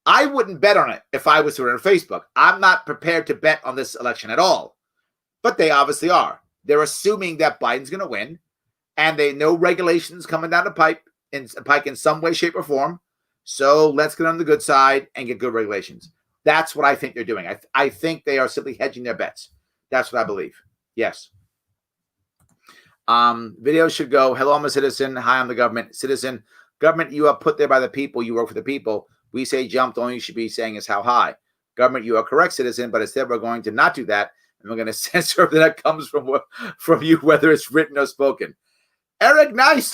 I wouldn't bet on it if I was Twitter and Facebook. I'm not prepared to bet on this election at all. But they obviously are. They're assuming that Biden's going to win. And they know regulations coming down the pike in some way, shape, or form. So let's get on the good side and get good regulations. That's what I think they're doing. I think they are simply hedging their bets. That's what I believe. Yes. Video should go, hello, I'm a citizen. Hi, I'm the government. Citizen. Government, you are put there by the people. You work for the people. We say jumped. All you should be saying is how high. Government, you are correct, citizen. But instead, we're going to not do that. And we're going to censor everything that comes from you, whether it's written or spoken. Eric, nice.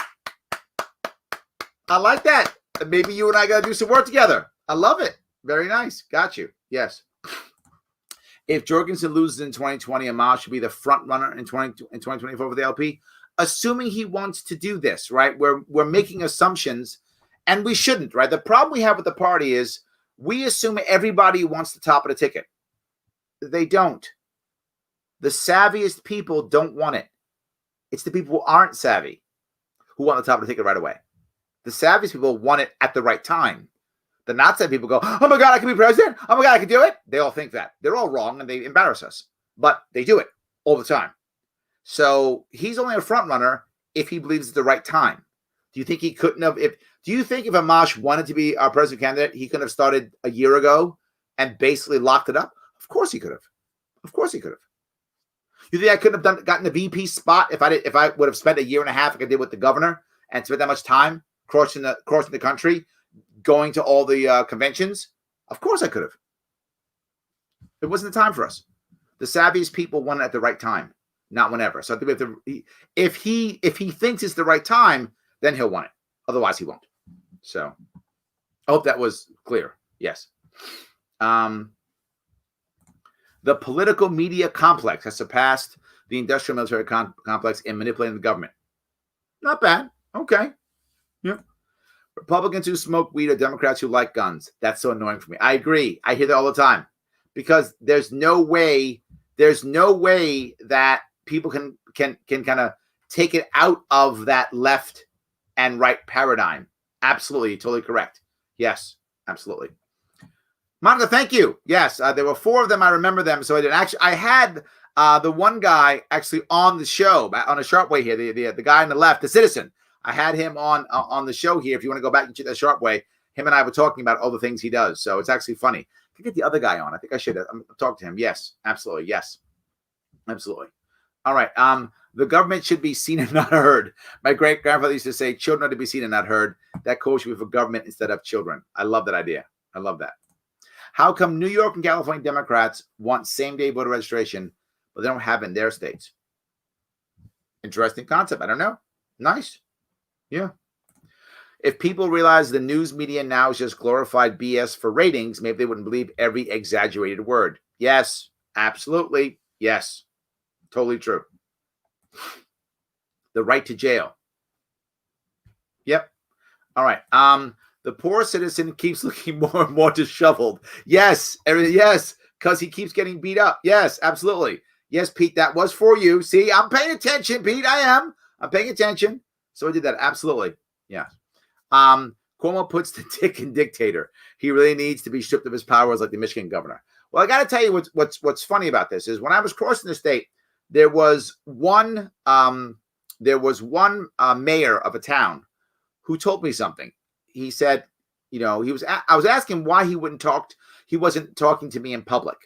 I like that. Maybe you and I got to do some work together. I love it. Very nice. Got you. Yes. If Jorgensen loses in 2020, Amash should be the front runner in 2024 for the LP. Assuming he wants to do this, right? We're making assumptions, and we shouldn't, right? The problem we have with the party is we assume everybody wants the top of the ticket. They don't. The savviest people don't want it. It's the people who aren't savvy who want the top of the ticket right away. The savviest people want it at the right time. The not savvy people go, oh my God, I can be president. Oh my God, I can do it. They all think that. They're all wrong and they embarrass us. But they do it all the time. So he's only a front runner if he believes it's the right time. Do you think he couldn't have? Do you think if Amash wanted to be our president candidate, he could have started a year ago and basically locked it up? Of course he could have. Of course he could have. You think I couldn't have gotten the VP spot if I would have spent a year and a half like I did with the governor and spent that much time crossing the country, going to all the conventions? Of course I could have. It wasn't the time for us. The savviest people want it at the right time, not whenever. So I think we have to. If he thinks it's the right time, then he'll want it. Otherwise, he won't. So I hope that was clear. Yes. The political media complex has surpassed the industrial military complex in manipulating the government. Not bad. Okay. Yeah. Republicans who smoke weed or Democrats who like guns. That's so annoying for me. I agree. I hear that all the time because there's no way that people can kind of take it out of that left and right paradigm. Absolutely. Totally correct. Yes, absolutely. Monica, thank you. Yes, there were 4 of them. I remember them. So I had the one guy actually on the show on a Sharpe Way here, the guy on the left, the citizen. I had him on the show here. If you want to go back and check that Sharpe Way, him and I were talking about all the things he does. So it's actually funny. I could get the other guy on. I think I should talk to him. Yes, absolutely. Yes, absolutely. All right. The government should be seen and not heard. My great grandfather used to say, children are to be seen and not heard. That call should be for government instead of children. I love that idea. I love that. How come New York and California Democrats want same-day voter registration, but they don't have it in their states? Interesting concept. I don't know. Nice. Yeah. If people realize the news media now is just glorified BS for ratings, maybe they wouldn't believe every exaggerated word. Yes, absolutely. Yes, totally true. The right to jail. Yep. All right. The poor citizen keeps looking more and more disheveled. Yes, yes, because he keeps getting beat up. Yes, absolutely. Yes, Pete, that was for you. See, I'm paying attention, Pete. I am. I'm paying attention. So I did that. Absolutely. Yeah. Cuomo puts the dick in dictator. He really needs to be stripped of his powers like the Michigan governor. Well, I got to tell you what's funny about this is when I was crossing the state, there was one mayor of a town who told me something. He said, you know, I was asking why he wasn't talking to me in public,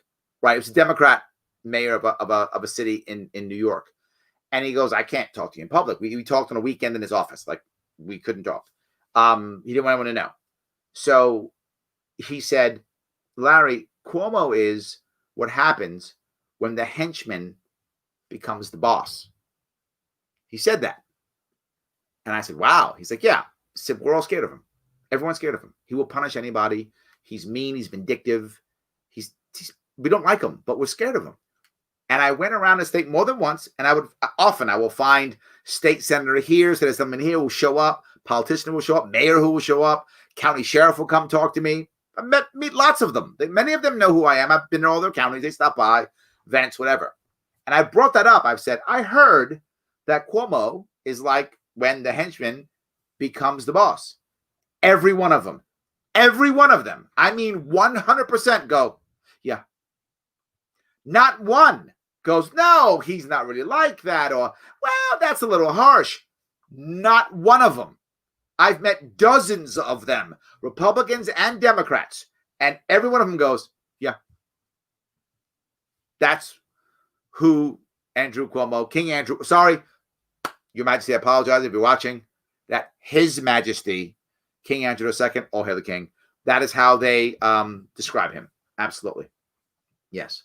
right? It was a Democrat mayor of a city in New York. And he goes, I can't talk to you in public. We talked on a weekend in his office. Like we couldn't talk. He didn't want to know. So he said, Larry, Cuomo is what happens when the henchman becomes the boss. He said that. And I said, wow. He's like, yeah. He said, we're all scared of him. Everyone's scared of him. He will punish anybody. He's mean. He's vindictive. We don't like him, but we're scared of him. And I went around the state more than once, and I will find state senator here, so there's someone here who will show up, politician who will show up, mayor who will show up, county sheriff will come talk to me. I meet lots of them. Many of them know who I am. I've been in all their counties. They stop by, events, whatever. And I brought that up. I've said, I heard that Cuomo is like when the henchman becomes the boss. Every one of them. Every one of them. I mean, 100% go, yeah. Not one goes, no, he's not really like that. Or, well, that's a little harsh. Not one of them. I've met dozens of them, Republicans and Democrats. And every one of them goes, yeah. That's who Andrew Cuomo, King Andrew, sorry, Your Majesty, I apologize if you're watching, that His Majesty, King Andrew II, all hail the king. That is how they describe him. Absolutely. Yes.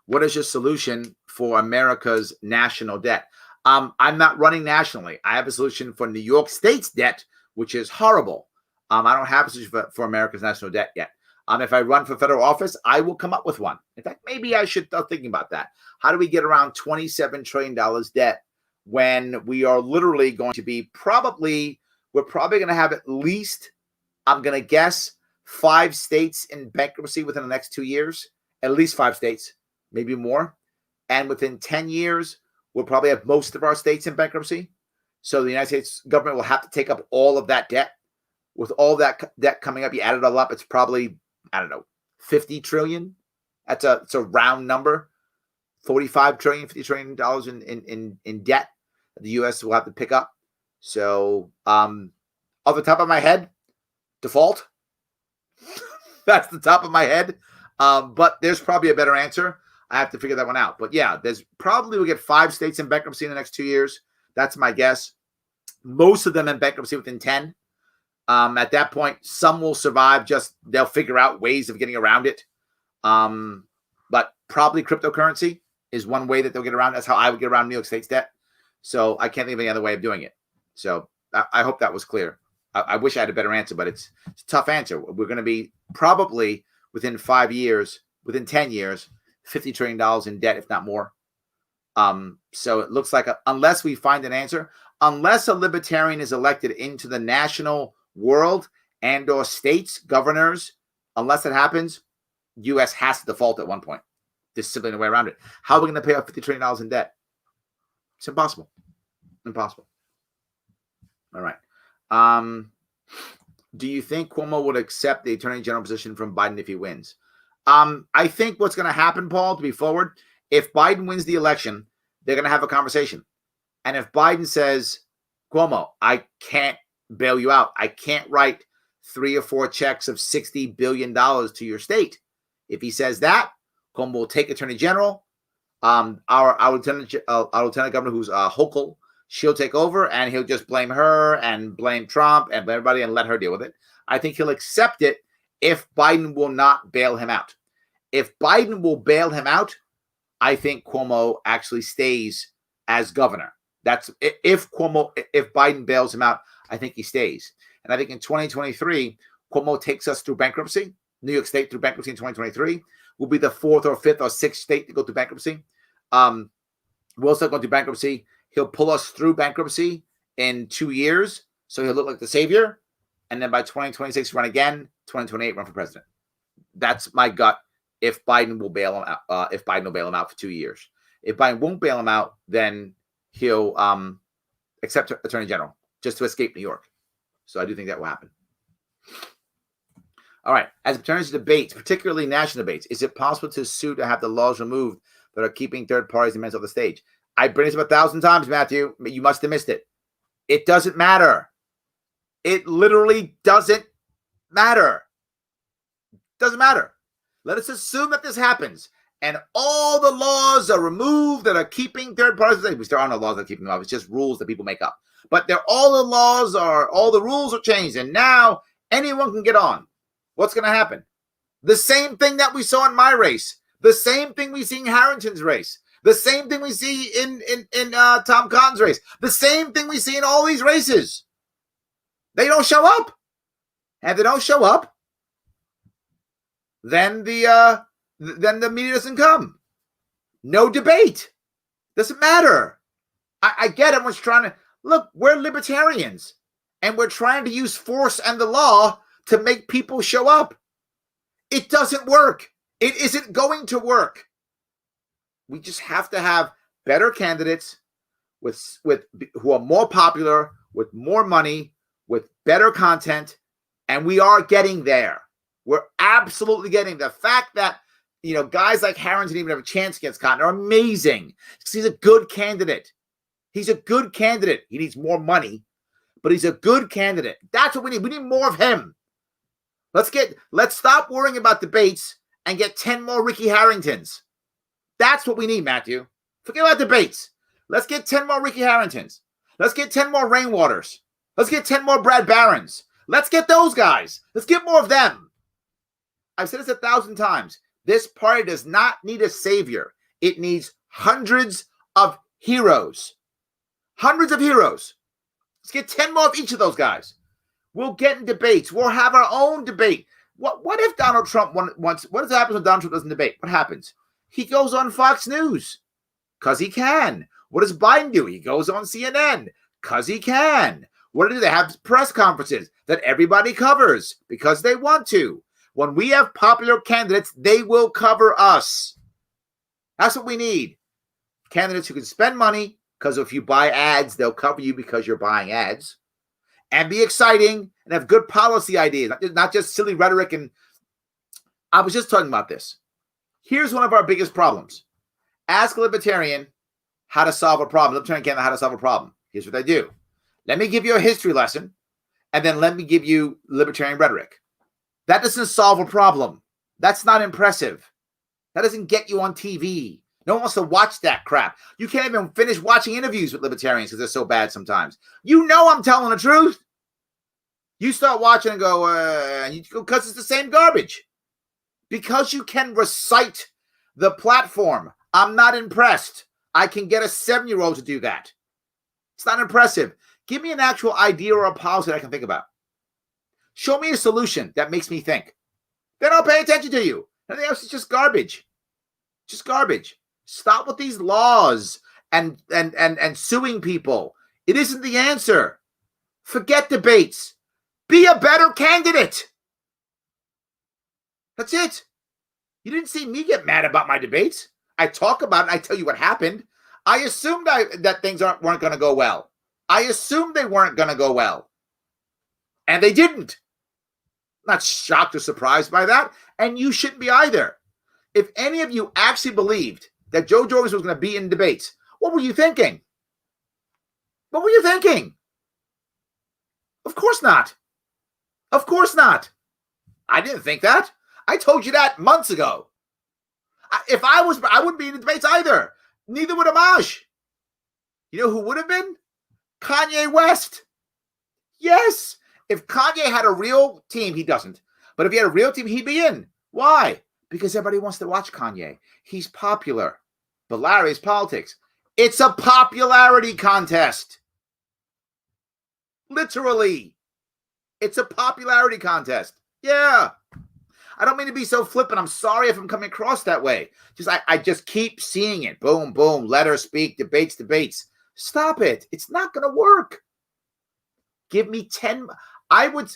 What is your solution for America's national debt? I'm not running nationally. I have a solution for New York State's debt, which is horrible. I don't have a solution for America's national debt yet. If I run for federal office, I will come up with one. In fact, maybe I should start thinking about that. How do we get around $27 trillion debt when we are literally going to be we're probably going to have at least, I'm going to guess, 5 states in bankruptcy within the next 2 years, at least 5 states, maybe more. And within 10 years, we'll probably have most of our states in bankruptcy. So the United States government will have to take up all of that debt. With all that debt coming up, you add it all up, it's probably, I don't know, 50 trillion. It's a round number. 45 trillion, $50 trillion in debt the U.S. will have to pick up. So, off the top of my head, default. That's the top of my head. But there's probably a better answer. I have to figure that one out. But yeah, we'll get 5 states in bankruptcy in the next 2 years. That's my guess. Most of them in bankruptcy within 10. At that point, some will survive. They'll figure out ways of getting around it. But probably cryptocurrency is one way that they'll get around. That's how I would get around New York State's debt. So I can't think of any other way of doing it. So I hope that was clear. I wish I had a better answer, but it's a tough answer. We're going to be probably within 5 years, within 10 years, $50 trillion in debt, if not more. So it looks like unless we find an answer, unless a libertarian is elected into the national world and or states, governors, unless it happens, U.S. has to default at one point. There's simply no way around it. How are we going to pay off $50 trillion in debt? It's impossible. Impossible. All right. Do you think Cuomo would accept the attorney general position from Biden if he wins? I think what's going to happen, Paul, to be forward, if Biden wins the election, they're going to have a conversation. And if Biden says, Cuomo, I can't bail you out. I can't write 3 or 4 checks of $60 billion to your state. If he says that, Cuomo will take Attorney General. Our lieutenant governor, who's Hochul, she'll take over, and he'll just blame her and blame Trump and blame everybody and let her deal with it. I think he'll accept it if Biden will not bail him out. If Biden will bail him out, I think Cuomo actually stays as governor. That's if Biden bails him out, I think he stays. And I think in 2023, Cuomo takes us through bankruptcy. New York State through bankruptcy in 2023 will be the 4th or 5th or 6th state to go through bankruptcy. We'll also go through bankruptcy. He'll pull us through bankruptcy in 2 years, so he'll look like the savior. And then by 2026, run again. 2028, run for president. That's my gut. If Biden will bail him out, for 2 years. If Biden won't bail him out, then he'll accept Attorney General just to escape New York. So I do think that will happen. All right. As it pertains to debates, particularly national debates, is it possible to sue to have the laws removed that are keeping third parties and men off the stage? I bring this up 1,000 times, Matthew. You must have missed it. It doesn't matter. It literally doesn't matter. Doesn't matter. Let us assume that this happens and all the laws are removed that are keeping third parties. There are no laws that are keeping them off. It's just rules that people make up. But all the rules are changed, and now anyone can get on. What's going to happen? The same thing that we saw in my race. The same thing we see in Harrington's race. The same thing we see in Tom Cotton's race. The same thing we see in all these races. They don't show up. And if they don't show up, then the media doesn't come. No debate. Doesn't matter. I get everyone's trying to look. We're libertarians, and we're trying to use force and the law to make people show up. It doesn't work. It isn't going to work. We just have to have better candidates with who are more popular, with more money, with better content, and we are getting there. We're absolutely getting the fact that guys like Harrington even have a chance against Cotton are amazing because he's a good candidate. He's a good candidate. He needs more money, but he's a good candidate. That's what we need. We need more of him. Let's stop worrying about debates and get 10 more Ricky Harringtons. That's what we need, Matthew. Forget about debates. Let's get 10 more Ricky Harringtons. Let's get 10 more Rainwaters. Let's get 10 more Brad Barrons. Let's get those guys. Let's get more of them. I've said this 1,000 times. This party does not need a savior. It needs hundreds of heroes. Hundreds of heroes. Let's get 10 more of each of those guys. We'll get in debates. We'll have our own debate. What if Donald Trump wants? What happens when Donald Trump doesn't debate? What happens? He goes on Fox News because he can. What does Biden do? He goes on CNN because he can. What do they have? Press conferences that everybody covers because they want to. When we have popular candidates, they will cover us. That's what we need. Candidates who can spend money, because if you buy ads, they'll cover you because you're buying ads, and be exciting and have good policy ideas, not just silly rhetoric. And I was just talking about this. Here's one of our biggest problems. Ask a libertarian how to solve a problem. Libertarian can't know how to solve a problem. Here's what they do. Let me give you a history lesson, and then let me give you libertarian rhetoric. That doesn't solve a problem. That's not impressive. That doesn't get you on TV. No one wants to watch that crap. You can't even finish watching interviews with libertarians because they're so bad sometimes. I'm telling the truth. You start watching and go, because it's the same garbage. Because you can recite the platform. I'm not impressed. I can get a 7-year-old to do that. It's not impressive. Give me an actual idea or a policy that I can think about. Show me a solution that makes me think. Then I'll pay attention to you. Anything else is just garbage. Just garbage. Stop with these laws and suing people. It isn't the answer. Forget debates. Be a better candidate. That's it. You didn't see me get mad about my debates. I talk about it. I tell you what happened. I assumed that things weren't going to go well. I assumed they weren't going to go well. And they didn't. I'm not shocked or surprised by that. And you shouldn't be either. If any of you actually believed that Joe Jorgensen was going to be in debates, what were you thinking? What were you thinking? Of course not. Of course not. I didn't think that. I told you that months ago. If I wouldn't be in the debates either. Neither would Amash. You know who would have been? Kanye West. Yes. If Kanye had a real team, he doesn't. But if he had a real team, he'd be in. Why? Because everybody wants to watch Kanye. He's popular. But Larry's politics. It's a popularity contest. Literally. It's a popularity contest. Yeah. I don't mean to be so flippant. I'm sorry if I'm coming across that way. I just keep seeing it. Boom, boom. Let her speak. Debates. Stop it. It's not going to work. Give me 10. I would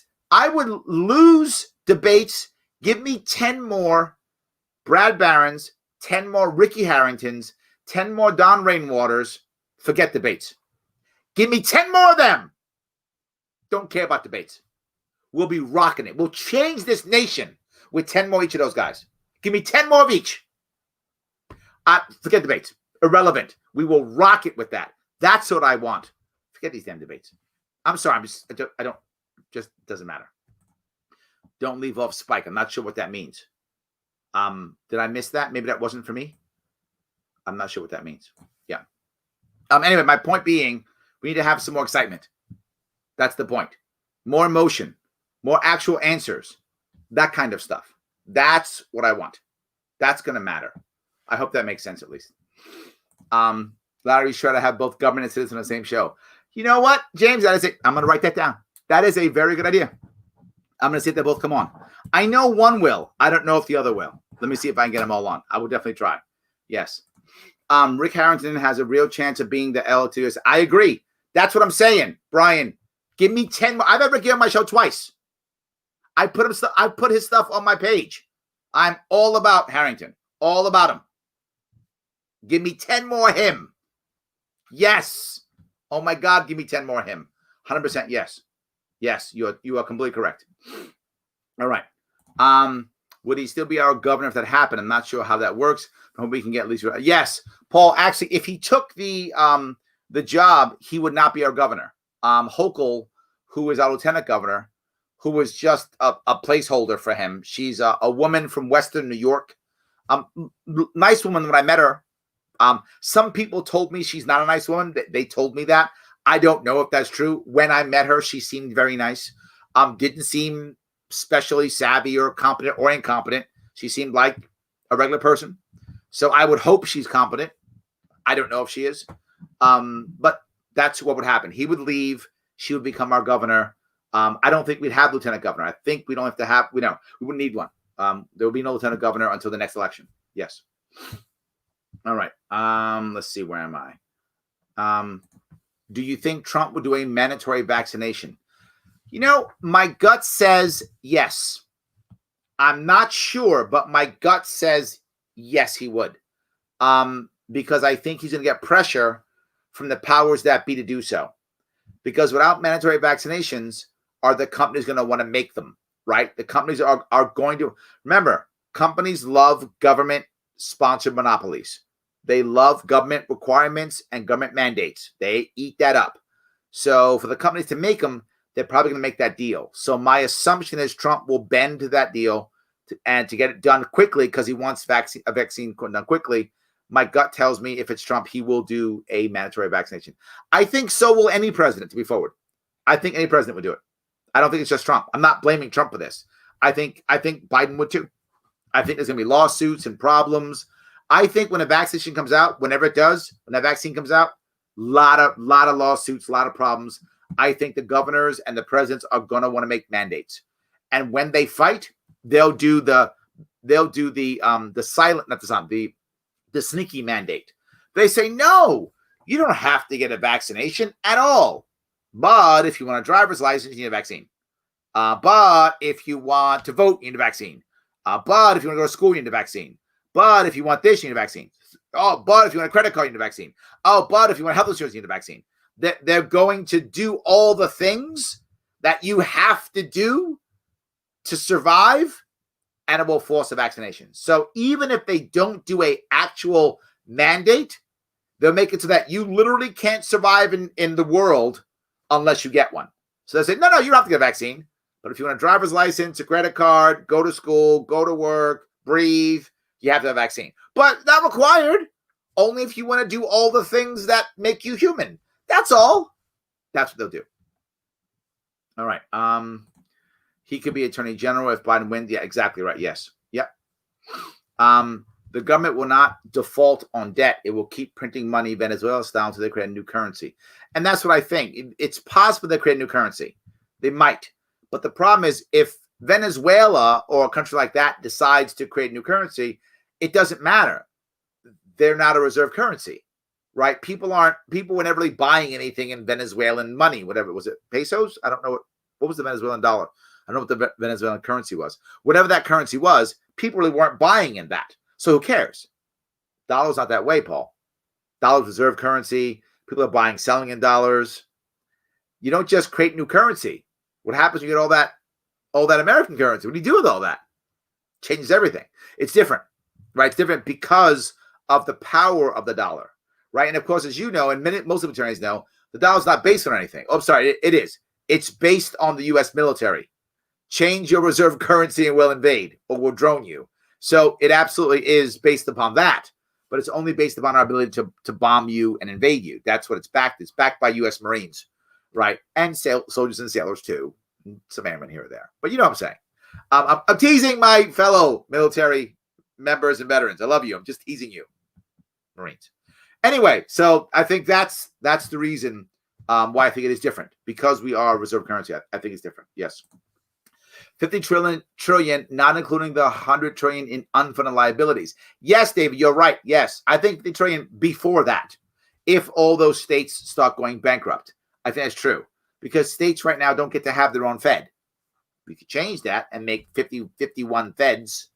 lose debates. Give me 10 more Brad Barrons, 10 more Ricky Harringtons, 10 more Don Rainwaters. Forget debates. Give me 10 more of them. Don't care about debates. We'll be rocking it. We'll change this nation with 10 more each of those guys. Give me 10 more of each. Forget debates. Irrelevant. We will rock it with that. That's what I want. Forget these damn debates. I'm sorry. Just doesn't matter. Don't leave off Spike. I'm not sure what that means. Did I miss that? Maybe that wasn't for me. I'm not sure what that means. Yeah. Anyway, my point being, we need to have some more excitement. That's the point. More emotion, more actual answers, that kind of stuff. That's what I want. That's going to matter. I hope that makes sense at least. Larry's trying to have both government and citizen on the same show. You know what, James? That is it. I'm going to write that down. That is a very good idea. I'm going to see if they both come on. I know one will. I don't know if the other will. Let me see if I can get them all on. I will definitely try. Yes. Rick Harrington has a real chance of being the L2S. I agree. That's what I'm saying, Brian. Give me 10 more. I've ever given my show twice. I put his stuff on my page. I'm all about Harrington. All about him. Give me 10 more him. Yes. Oh my God, give me 10 more him. 100% yes. Yes, you are completely correct. All right. Would he still be our governor if that happened? I'm not sure how that works. I hope we can get at least. Yes, Paul. Actually, if he took the job, he would not be our governor. Hochul, who is our lieutenant governor, who was just a placeholder for him. She's a woman from Western New York. Nice woman when I met her. Some people told me she's not a nice woman. They told me that. I don't know if that's true. When I met her, she seemed very nice. Didn't seem especially savvy or competent or incompetent. She seemed like a regular person. So I would hope she's competent. I don't know if she is. But that's what would happen. He would leave. She would become our governor. I don't think we'd have lieutenant governor. I think we don't have to have, we wouldn't need one. There will be no lieutenant governor until the next election. Yes. All right. Let's see. Where am I? Do you think Trump would do a mandatory vaccination? My gut says yes. I'm not sure, but my gut says yes, he would. Because I think he's going to get pressure from the powers that be to do so. Because without mandatory vaccinations, are the companies going to want to make them, right? The companies are going to. Remember, companies love government-sponsored monopolies. They love government requirements and government mandates. They eat that up. So for the companies to make them, they're probably going to make that deal. So my assumption is Trump will bend to that deal to get it done quickly because he wants a vaccine done quickly. My gut tells me if it's Trump, he will do a mandatory vaccination. I think so will any president, to be forward. I think any president would do it. I don't think it's just Trump. I'm not blaming Trump for this. I think Biden would too. I think there's going to be lawsuits and problems. I think when a vaccination comes out, whenever it does, when that vaccine comes out, lot of lawsuits, a lot of problems. I think the governors and the presidents are going to want to make mandates. And when they fight, they'll do the silent, not the silent, the sneaky mandate. They say, no, you don't have to get a vaccination at all. But if you want a driver's license, you need a vaccine. But if you want to vote, you need a vaccine. But if you want to go to school, you need a vaccine. But if you want this, you need a vaccine. Oh, but if you want a credit card, you need a vaccine. Oh, but if you want health insurance, you need a vaccine. They're going to do all the things that you have to do to survive, and it will force a vaccination. So even if they don't do an actual mandate, they'll make it so that you literally can't survive in the world unless you get one. So they say, no, you don't have to get a vaccine. But if you want a driver's license, a credit card, go to school, go to work, breathe, you have to have a vaccine. But not required. Only if you want to do all the things that make you human. That's all. That's what they'll do. All right. He could be attorney general if Biden wins. Yeah, exactly right. Yes. Yep. The government will not default on debt. It will keep printing money Venezuela style until they create a new currency. And that's what I think. It's possible they create a new currency. They might. But the problem is if Venezuela or a country like that decides to create a new currency, it doesn't matter. They're not a reserve currency, right? People were never really buying anything in Venezuelan money, whatever. Was it pesos? I don't know. What was the Venezuelan dollar? I don't know what the Venezuelan currency was. Whatever that currency was, people really weren't buying in that. So who cares? Dollar's not that way, Paul. Dollar's reserve currency. People are buying, selling in dollars. You don't just create new currency. What happens when you get all that American currency? What do you do with all that? Changes everything. It's different, right? It's different because of the power of the dollar, right? And of course, as you know, and most of the attorneys know, the dollar's not based on anything. Oh, I'm sorry, it is. It's based on the U.S. military. Change your reserve currency and we'll invade or we'll drone you. So it absolutely is based upon that, but it's only based upon our ability to bomb you and invade you. That's what it's backed. It's backed by U.S. Marines, right? And soldiers and sailors too, and some airmen here or there. But you know what I'm saying. I'm teasing my fellow military members and veterans. I love you. I'm just teasing you, Marines. Anyway, so I think that's the reason why I think it is different, because we are a reserve currency. I think it's different. Yes. 50 trillion, not including the 100 trillion in unfunded liabilities. Yes, David, you're right. Yes, I think the trillion before that, if all those states start going bankrupt. I think that's true, because states right now don't get to have their own Fed. We could change that and make 51 Feds,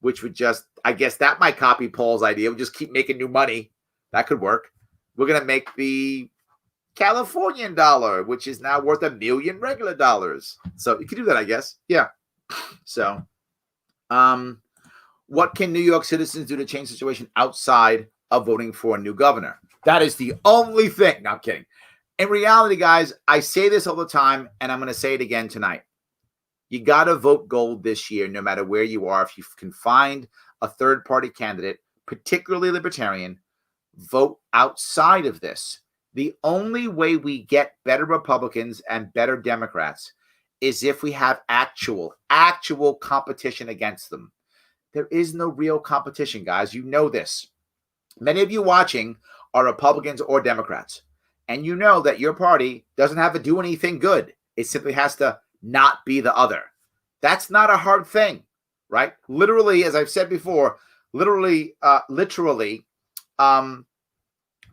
which would just, I guess that might copy Paul's idea. We'll just keep making new money. That could work. We're going to make the Californian dollar, which is now worth $1 million regular dollars. So you can do that, I guess. Yeah. So, what can New York citizens do to change the situation outside of voting for a new governor? That is the only thing. No, I'm kidding. In reality, guys, I say this all the time, and I'm going to say it again tonight. You got to vote gold this year, no matter where you are. If you can find a third-party candidate, particularly libertarian, vote outside of this. The only way we get better Republicans and better Democrats is if we have actual competition against them. There is no real competition, guys. You know this. Many of you watching are Republicans or Democrats, and you know that your party doesn't have to do anything good. It simply has to not be the other. That's not a hard thing, right? Literally, as I've said before, literally,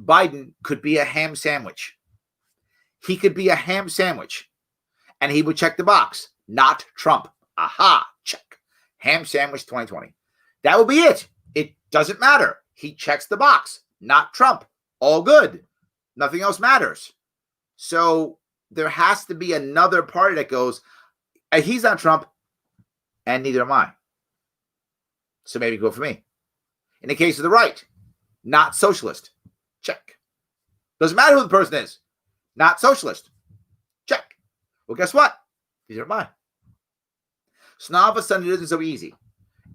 Biden could be a ham sandwich. He could be a ham sandwich, and he would check the box. Not Trump. Aha, check. Ham sandwich 2020. That would be it. It doesn't matter. He checks the box. Not Trump. All good. Nothing else matters. So there has to be another party that goes, he's not Trump, and neither am I. So maybe go for me. In the case of the right, not socialist. Check. Doesn't matter who the person is. Not socialist. Check. Well, guess what? Neither am I. So now all of a sudden it isn't so easy.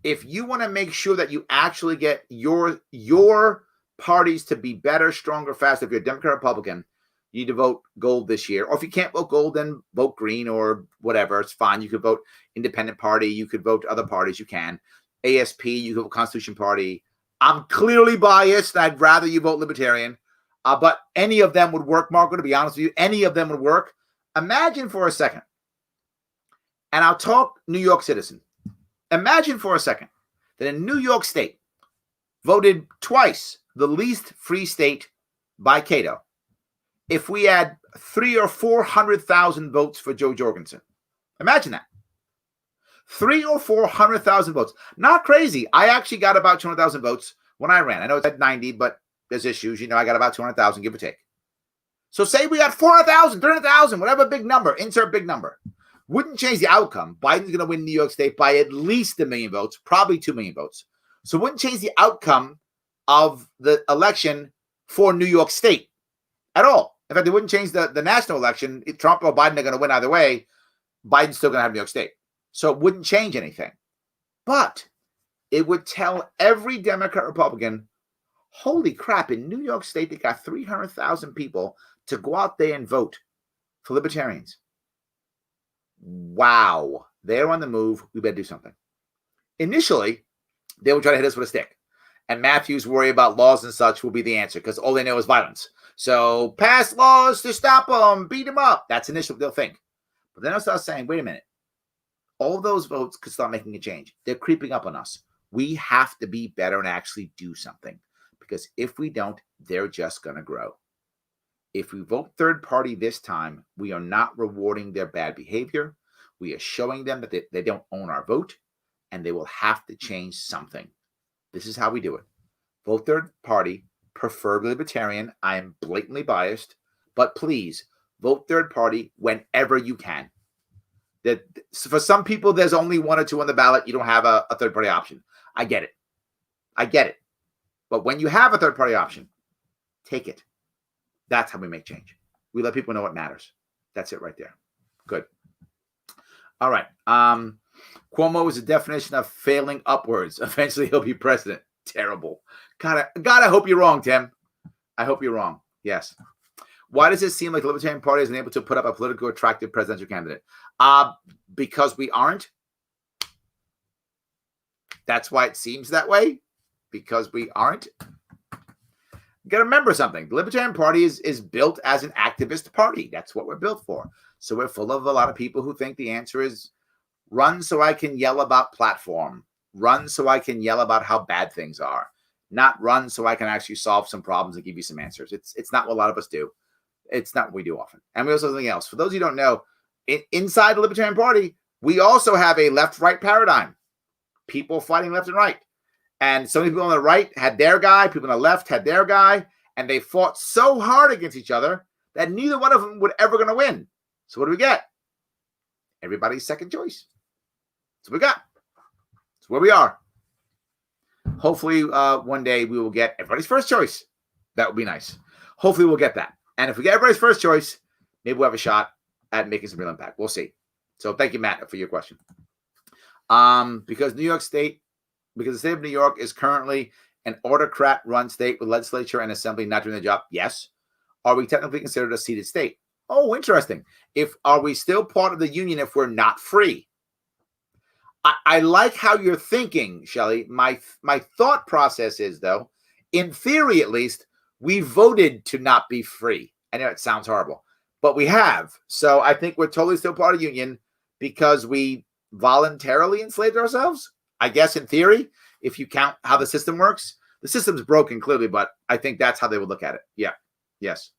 If you want to make sure that you actually get your parties to be better, stronger, faster, if you're a Democrat or Republican, you need to vote gold this year. Or if you can't vote gold, then vote green or whatever. It's fine. You could vote independent party. You could vote other parties. You can. ASP, you could vote Constitution Party. I'm clearly biased. I'd rather you vote Libertarian. But any of them would work, Marco, to be honest with you. Any of them would work. Imagine for a second, and I'll talk New York citizen. Imagine for a second that in New York State, voted twice the least free state by Cato, if we had 300,000 or 400,000 votes for Joe Jorgensen. Imagine that. 300,000 or 400,000 votes. Not crazy. I actually got about 200,000 votes when I ran. I know it's at 90, but there's issues. You know, I got about 200,000, give or take. So say we got 400,000, 300,000, whatever big number, insert big number. Wouldn't change the outcome. Biden's going to win New York State by at least 1 million votes, probably 2 million votes. So it wouldn't change the outcome of the election for New York State at all. In fact, they wouldn't change the national election. If Trump or Biden are going to win either way, Biden's still going to have New York State. So it wouldn't change anything. But it would tell every Democrat, Republican, holy crap, in New York State, they got 300,000 people to go out there and vote for libertarians. Wow. They're on the move. We better do something. Initially, they would try to hit us with a stick. And Matthews worry about laws and such will be the answer because all they know is violence. So pass laws to stop them, beat them up. That's initially what they'll think. But then they'll start saying, wait a minute. All those votes could start making a change. They're creeping up on us. We have to be better and actually do something. Because if we don't, they're just going to grow. If we vote third party this time, we are not rewarding their bad behavior. We are showing them that they don't own our vote, and they will have to change something. This is how we do it. Vote third party, preferably libertarian. I am blatantly biased, but please vote third party whenever you can. That for some people, there's only one or two on the ballot. You don't have a third party option. I get it. I get it. But when you have a third party option, take it. That's how we make change. We let people know what matters. That's it right there. Good. All right. Cuomo is a definition of failing upwards. Eventually, he'll be president. Terrible. God, I hope you're wrong, Tim. I hope you're wrong. Yes. Why does it seem like the Libertarian Party is unable to put up a politically attractive presidential candidate? Because we aren't. That's why it seems that way. Because we aren't. You got to remember something. The Libertarian Party is built as an activist party. That's what we're built for. So we're full of a lot of people who think the answer is run so I can yell about platform. Run so I can yell about how bad things are. Not run so I can actually solve some problems and give you some answers. It's not what a lot of us do. It's not what we do often. And we also have something else. For those of you who don't know, inside the Libertarian Party, we also have a left-right paradigm. People fighting left and right. And some people on the right had their guy. People on the left had their guy. And they fought so hard against each other that neither one of them would ever going to win. So what do we get? Everybody's second choice. That's what we got. That's where we are. Hopefully, one day we will get everybody's first choice. That would be nice. Hopefully, we'll get that. And if we get everybody's first choice, maybe we'll have a shot at making some real impact. We'll see. So thank you, Matt, for your question. Because the state of New York is currently an autocrat-run state with legislature and assembly not doing their job. Yes. Are we technically considered a seated state? Oh, interesting. Are we still part of the union if we're not free? I like how you're thinking, Shelley. My thought process is, though, in theory at least, we voted to not be free. I know it sounds horrible, but we have. So I think we're totally still part of the union because we voluntarily enslaved ourselves. I guess in theory, if you count how the system works, the system's broken clearly, but I think that's how they would look at it. Yeah. Yes.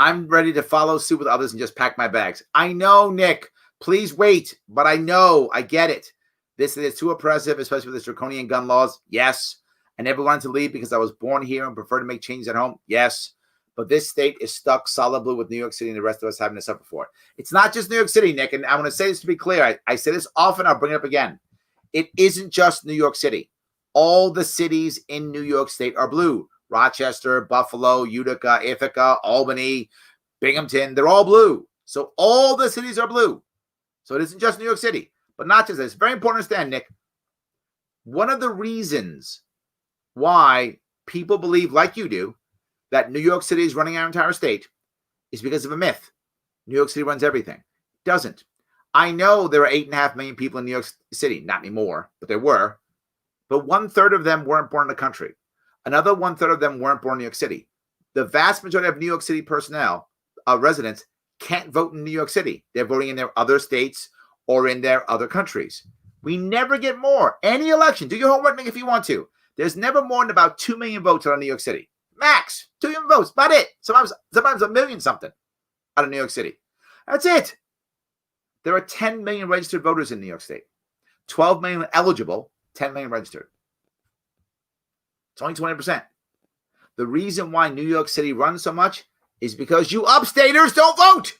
I'm ready to follow suit with others and just pack my bags. I know, Nick. Please wait, but I know, I get it. This is too oppressive, especially with the draconian gun laws. Yes. I never wanted to leave because I was born here and prefer to make changes at home. Yes. But this state is stuck solid blue with New York City and the rest of us having to suffer for it. It's not just New York City, Nick. And I want to say this to be clear. I say this often. I'll bring it up again. It isn't just New York City. All the cities in New York State are blue. Rochester, Buffalo, Utica, Ithaca, Albany, Binghamton. They're all blue. So all the cities are blue. So it isn't just New York City, but not just this. It's very important to understand, Nick. One of the reasons why people believe, like you do, that New York City is running our entire state is because of a myth. New York City runs everything. It doesn't. I know there are 8.5 million people in New York City. Not anymore, but there were. But 1/3 of them weren't born in the country. Another 1/3 of them weren't born in New York City. The vast majority of New York City personnel, residents, can't vote in New York City. They're voting in their other states or in their other countries. We never get more. Any election, do your homework if you want to. There's never more than about 2 million votes out of New York City. Max, 2 million votes, about it. Sometimes 1 million something out of New York City. That's it. There are 10 million registered voters in New York State. 12 million eligible, 10 million registered. It's only 20%. The reason why New York City runs so much is because you upstaters don't vote.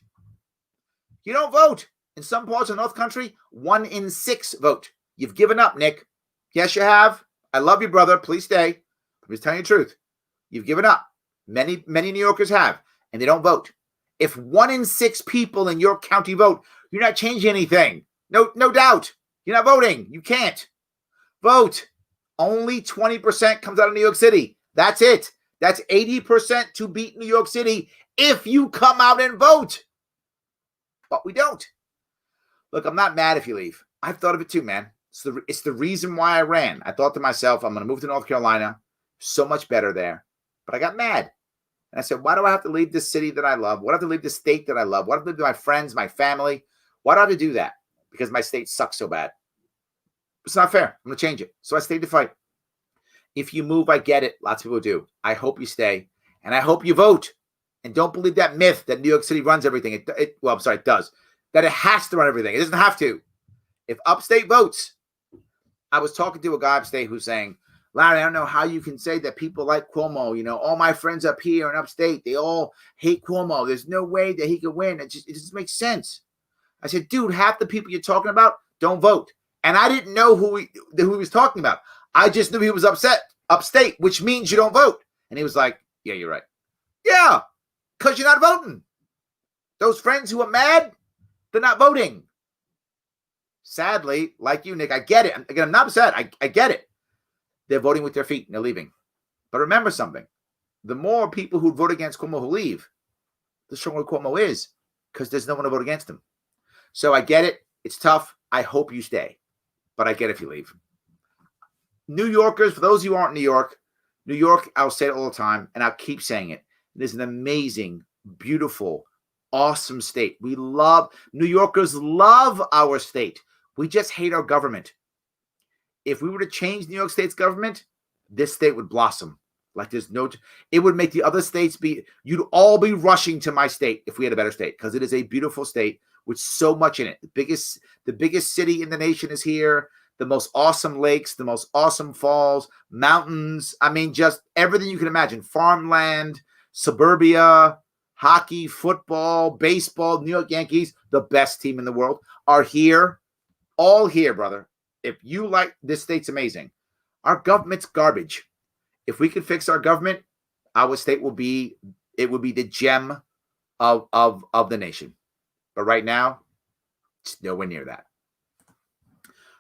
You don't vote. In some parts of North Country, 1 in 6 vote. You've given up, Nick. Yes, you have. I love you, brother. Please stay. I'm just telling you the truth. You've given up. Many New Yorkers have. and they don't vote. If 1 in 6 people in your county vote, you're not changing anything. No doubt. You're not voting. You can't vote. Only 20% comes out of New York City. That's it. That's 80% to beat New York City if you come out and vote. But we don't. Look, I'm not mad if you leave. I've thought of it too, man. It's the reason why I ran. I thought to myself, I'm going to move to North Carolina. So much better there. But I got mad. And I said, why do I have to leave this city that I love? Why do I have to leave this state that I love? Why do I have to leave my friends, my family? Why do I have to do that? Because my state sucks so bad. It's not fair. I'm going to change it. So I stayed to fight. If you move, I get it. Lots of people do. I hope you stay. And I hope you vote. And don't believe that myth that New York City runs everything. It does. That it has to run everything. It doesn't have to. If upstate votes, I was talking to a guy upstate who's saying, Larry, I don't know how you can say that people like Cuomo. You know, all my friends up here in upstate, they all hate Cuomo. There's no way that he could win. It just makes sense. I said, dude, half the people you're talking about don't vote. And I didn't know who he was talking about. I just knew he was upstate, which means you don't vote. And he was like, yeah, you're right. Yeah, because you're not voting. Those friends who are mad, they're not voting. Sadly, like you, Nick, I get it. Again, I'm not upset. I get it. They're voting with their feet and they're leaving. But remember something. The more people who vote against Cuomo who leave, the stronger Cuomo is because there's no one to vote against him. So I get it. It's tough. I hope you stay. But I get if you leave. New Yorkers, for those of you who aren't in New York, I'll say it all the time, and I'll keep saying it. It is an amazing, beautiful, awesome state. New Yorkers love our state. We just hate our government. If we were to change New York State's government, this state would blossom. Like it would make the other states you'd all be rushing to my state if we had a better state, because it is a beautiful state with so much in it. The biggest city in the nation is here. The most awesome lakes, the most awesome falls, mountains. I mean, just everything you can imagine. Farmland, suburbia, hockey, football, baseball, New York Yankees, the best team in the world, are here. All here, brother. If you like, this state's amazing. Our government's garbage. If we could fix our government, our state would be the gem of the nation. But right now, it's nowhere near that.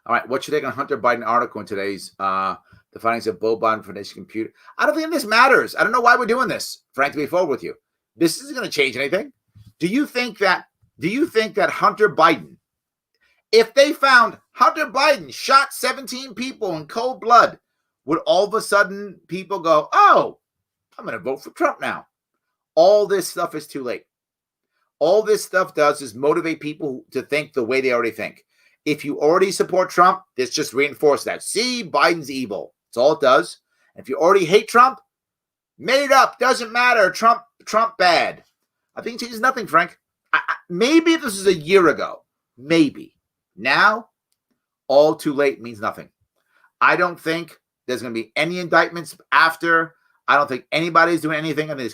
All right, what's your take on Hunter Biden article in today's the findings of Bo Biden Foundation computer? I don't think this matters. I don't know why we're doing this, frank, to be forward with you. This isn't going to change anything. Do you think that Hunter Biden, if they found Hunter Biden shot 17 people in cold blood, would all of a sudden people go, oh, I'm going to vote for Trump now? All this stuff is too late. All this stuff does is motivate people to think the way they already think. If you already support Trump, this just reinforces that. See, Biden's evil. That's all it does. If you already hate Trump, made it up. Doesn't matter. Trump bad. I think it changes nothing, Frank. Maybe if this is a year ago. Maybe. Now, all too late means nothing. I don't think there's going to be any indictments after. I don't think anybody's doing anything. I think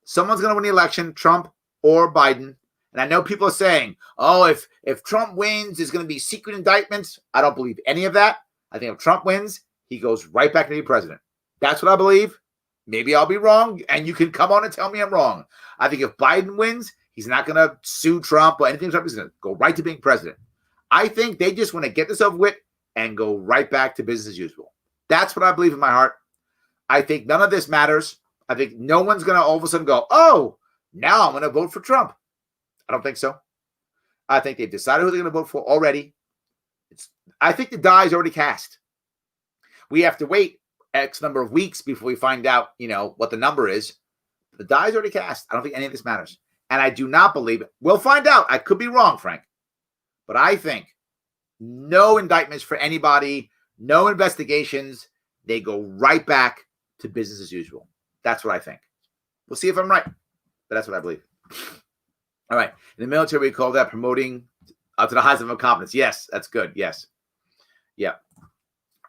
someone's going to win the election, Trump or Biden. And I know people are saying, oh, if Trump wins, there's going to be secret indictments. I don't believe any of that. I think if Trump wins, he goes right back to being president. That's what I believe. Maybe I'll be wrong, and you can come on and tell me I'm wrong. I think if Biden wins, he's not going to sue Trump or anything. Trump is going to go right to being president. I think they just want to get this over with and go right back to business as usual. That's what I believe in my heart. I think none of this matters. I think no one's going to all of a sudden go, oh, now I'm going to vote for Trump. I don't think so. I think they've decided who they're going to vote for already. I think the die is already cast. We have to wait X number of weeks before we find out, what the number is. The die is already cast. I don't think any of this matters. And I do not believe it. We'll find out. I could be wrong, Frank. But I think no indictments for anybody, no investigations. They go right back to business as usual. That's what I think. We'll see if I'm right. But that's what I believe. All right. In the military, we call that promoting to the highest level of competence. Yes, that's good. Yes. Yeah.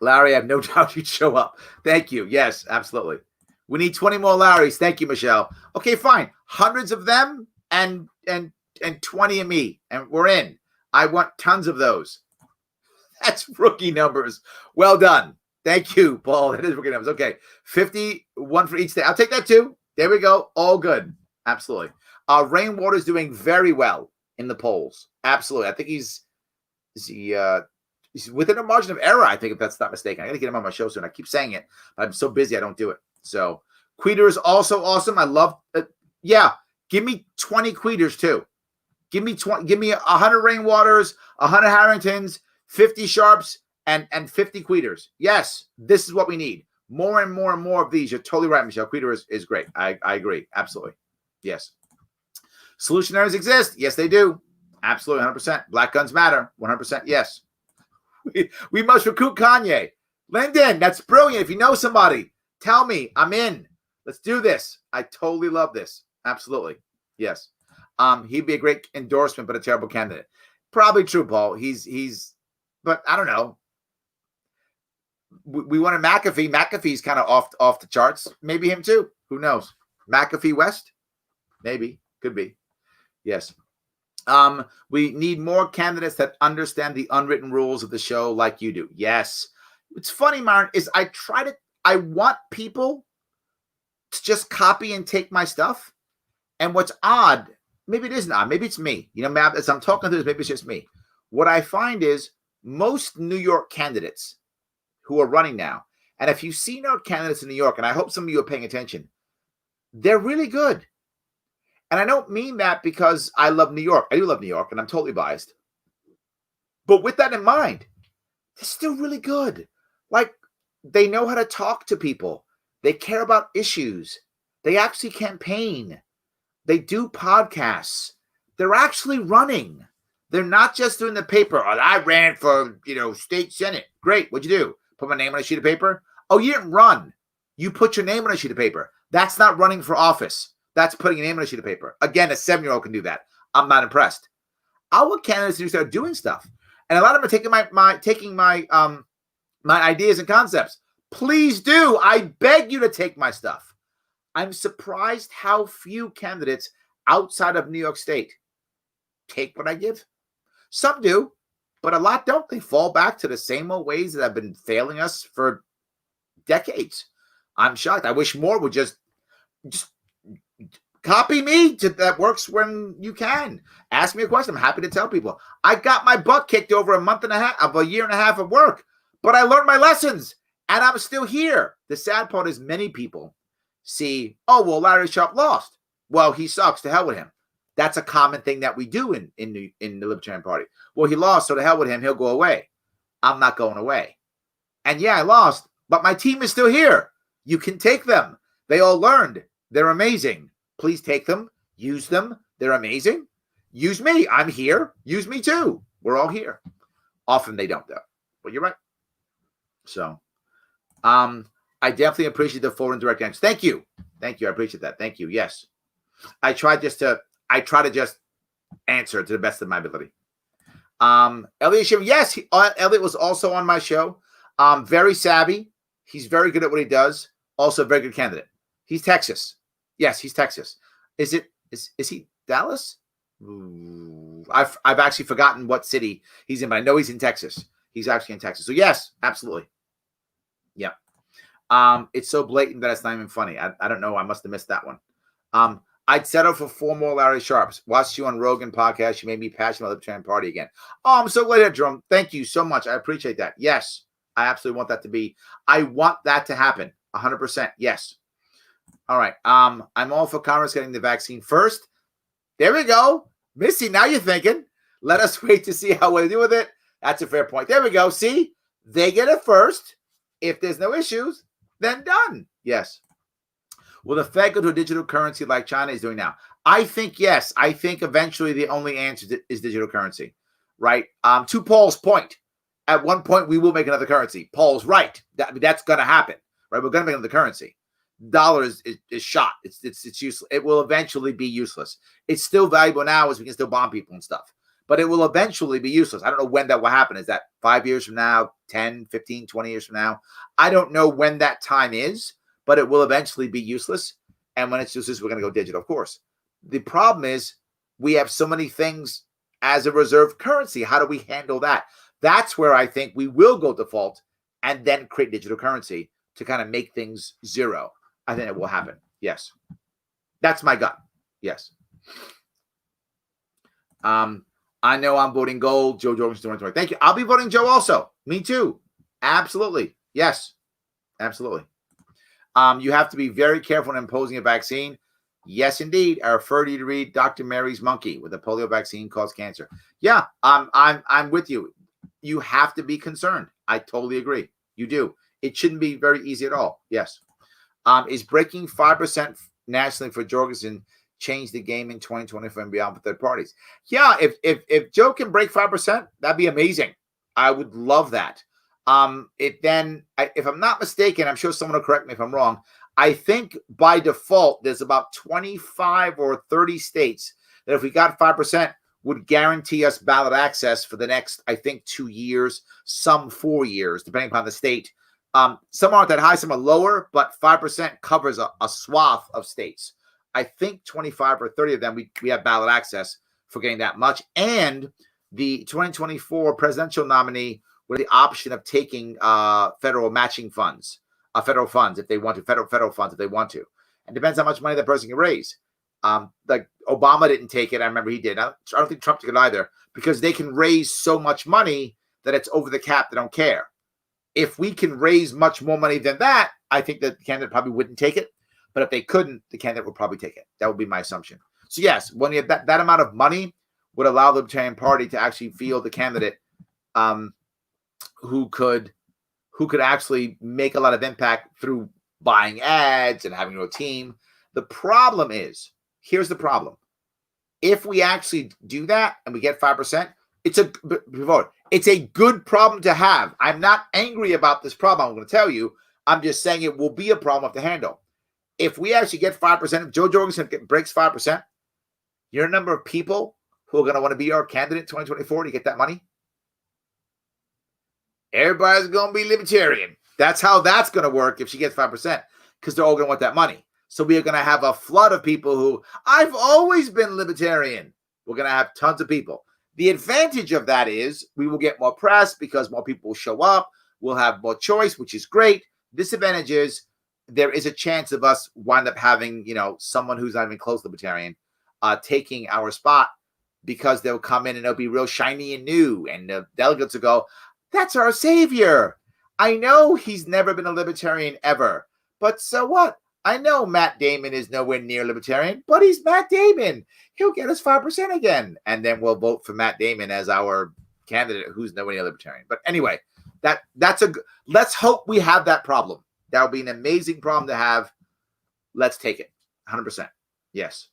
Larry, I have no doubt you'd show up. Thank you. Yes, absolutely. We need 20 more Larrys. Thank you, Michelle. Okay, fine. Hundreds of them and 20 of me. And we're in. I want tons of those. That's rookie numbers. Well done. Thank you, Paul. That is rookie numbers. Okay. 51 for each day. I'll take that too. There we go. All good. Absolutely. Rainwater is doing very well in the polls. Absolutely. I think he's within a margin of error, I think, if that's not mistaken. I got to get him on my show soon. I keep saying it, but I'm so busy I don't do it. So Queeter is also awesome. I love yeah, give me 20 Queeters too. Give me 100 Rainwaters, 100 Harringtons, 50 Sharpes, and 50 Queeters. Yes, this is what we need. More and more and more of these. You're totally right, Michelle. Queeter is great. I agree. Absolutely. Yes. Solutionaries exist. Yes, they do. Absolutely. 100%. Black guns matter. 100%. Yes. We must recruit Kanye. Lyndon, that's brilliant. If you know somebody, tell me. I'm in. Let's do this. I totally love this. Absolutely. Yes. He'd be a great endorsement, but a terrible candidate. Probably true, Paul. He's but I don't know. We wanted McAfee. McAfee's kind of off the charts. Maybe him too. Who knows? McAfee West? Maybe. Could be. Yes. We need more candidates that understand the unwritten rules of the show like you do. Yes. It's funny, Myron, is I want people to just copy and take my stuff. And what's odd, maybe it isn't odd, maybe it's me. You know, as I'm talking through this, maybe it's just me. What I find is most New York candidates who are running now, and if you've seen our candidates in New York, and I hope some of you are paying attention, they're really good. And I don't mean that because I love New York. I do love New York, and I'm totally biased. But with that in mind, they're still really good. Like, they know how to talk to people. They care about issues. They actually campaign. They do podcasts. They're actually running. They're not just doing the paper. Oh, I ran for, state senate. Great. What'd you do? Put my name on a sheet of paper? Oh, you didn't run. You put your name on a sheet of paper. That's not running for office. That's putting your name on a sheet of paper. Again, a 7-year-old can do that. I'm not impressed. I want candidates to start doing stuff. And a lot of them are taking my ideas and concepts. Please do. I beg you to take my stuff. I'm surprised how few candidates outside of New York State take what I give. Some do, but a lot don't. They fall back to the same old ways that have been failing us for decades. I'm shocked. I wish more would just copy me. That works when you can. Ask me a question. I'm happy to tell people. I got my butt kicked over a year and a half of work, but I learned my lessons, and I'm still here. The sad part is many people see, oh, well, Larry Sharpe lost. Well, he sucks. To hell with him. That's a common thing that we do in the Libertarian Party. Well, he lost, so to hell with him. He'll go away. I'm not going away. And yeah, I lost, but my team is still here. You can take them. They all learned. They're amazing. Please take them. Use them. They're amazing. Use me. I'm here. Use me too. We're all here. Often they don't, though. But you're right. So, I definitely appreciate the full and direct answer. Thank you. Thank you. I appreciate that. Thank you. Yes. I try to just answer to the best of my ability. Elliot Shim, yes, Elliot was also on my show. Very savvy. He's very good at what he does. Also a very good candidate. He's Texas. Yes, he's Texas. Is he Dallas? I've actually forgotten what city he's in, but I know he's in Texas. He's actually in Texas. So yes, absolutely. Yeah. It's so blatant that it's not even funny. I don't know. I must have missed that one. I'd settle for 4 more Larry Sharpes. Watched you on Rogan podcast. You made me passionate about the Libertarian Party again. Oh, I'm so glad to Jerome. Thank you so much. I appreciate that. Yes, I absolutely want that to be. I want that to happen. 100%. Yes. All right. I'm all for Congress getting the vaccine first. There we go. Missy, now you're thinking. Let us wait to see how we do with it. That's a fair point. There we go. See, they get it first. If there's no issues, then done. Yes. Will the Fed go to a digital currency like China is doing now? I think yes. I think eventually the only answer is digital currency, right? To Paul's point, at one point we will make another currency. Paul's right. That's going to happen, right? We're going to make another currency. Dollar is shot. It's useless. It will eventually be useless. It's still valuable now as we can still bomb people and stuff, but it will eventually be useless. I don't know when that will happen. Is that 5 years from now, 10, 15, 20 years from now? I don't know when that time is, but it will eventually be useless. And when it's useless, we're going to go digital, of course. The problem is we have so many things as a reserve currency. How do we handle that? That's where I think we will go default and then create digital currency to kind of make things zero. I think it will happen. Yes. That's my gut. Yes. I know I'm voting gold. Joe Jorgensen 2020. Thank you. I'll be voting Joe also. Me too. Absolutely. Yes. Absolutely. You have to be very careful when imposing a vaccine. Yes, indeed. I refer you to read Dr. Mary's Monkey with the polio vaccine causes cancer. Yeah, I'm with you. You have to be concerned. I totally agree. You do. It shouldn't be very easy at all. Yes. Is breaking 5% nationally for Jorgensen change the game in 2024 and beyond for third parties? Yeah, if Joe can break 5%, that'd be amazing. I would love that. If I'm not mistaken, I'm sure someone will correct me if I'm wrong. I think by default, there's about 25 or 30 states that if we got 5%, would guarantee us ballot access for the next, I think, 2 years, some 4 years, depending upon the state. Some aren't that high, some are lower, but 5% covers a swath of states. I think 25 or 30 of them, we have ballot access for getting that much. And the 2024 presidential nominee with the option of taking federal matching funds, federal funds if they want to, federal funds if they want to. And depends how much money that person can raise. Like Obama didn't take it. I remember he did. I don't think Trump took it either because they can raise so much money that it's over the cap. They don't care. If we can raise much more money than that, I think that the candidate probably wouldn't take it. But if they couldn't, the candidate would probably take it. That would be my assumption. So yes, when you have that amount of money would allow the Libertarian Party to actually field the candidate who could actually make a lot of impact through buying ads and having a team. The problem is, here's the problem. If we actually do that and we get 5%, it's a good problem to have. I'm not angry about this problem. I'm going to tell you. I'm just saying it will be a problem to handle. If we actually get 5%, if Joe Jorgensen breaks 5%, you're a number of people who are going to want to be our candidate in 2024 to get that money. Everybody's going to be libertarian. That's how that's going to work if she gets 5%, because they're all going to want that money. So we are going to have a flood of people who, I've always been libertarian. We're going to have tons of people. The advantage of that is we will get more press because more people will show up. We'll have more choice, which is great. Disadvantage is there is a chance of us wind up having, someone who's not even close libertarian taking our spot because they'll come in and they'll be real shiny and new. And the delegates will go, that's our savior. I know he's never been a libertarian ever, but so what? I know Matt Damon is nowhere near libertarian, but he's Matt Damon. He'll get us 5% again. And then we'll vote for Matt Damon as our candidate who's nowhere near libertarian. But anyway, let's hope we have that problem. That would be an amazing problem to have. Let's take it. 100%. Yes.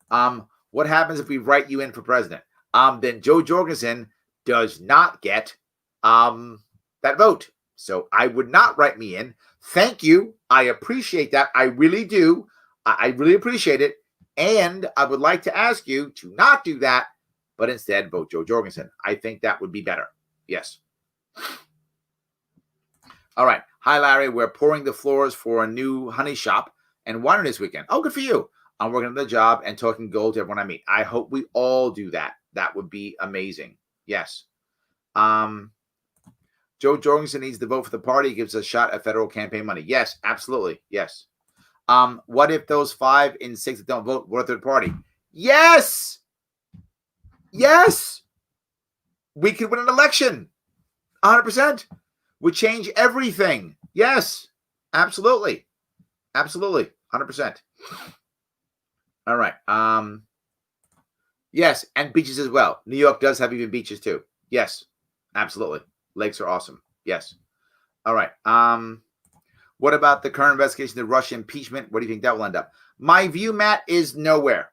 What happens if we write you in for president? Then Joe Jorgensen does not get that vote. So I would not write me in. Thank you. I appreciate that. I really do. I really appreciate it. And I would like to ask you to not do that, but instead vote Joe Jorgensen. I think that would be better. Yes. All right. Hi, Larry. We're pouring the floors for a new honey shop and winery this weekend. Oh, good for you. I'm working on the job and talking gold to everyone I meet. I hope we all do that. That would be amazing. Yes. Joe Jorgensen needs to vote for the party. He gives a shot at federal campaign money. Yes, absolutely. Yes. What if those 5 in 6 that don't vote were a third party? Yes. Yes. We could win an election. 100%. Would change everything. Yes. Absolutely. Absolutely. 100%. All right. Yes. And beaches as well. New York does have even beaches too. Yes. Absolutely. Lakes are awesome. Yes. All right. What about the current investigation of the Russia impeachment? What do you think that will end up? My view, Matt, is nowhere.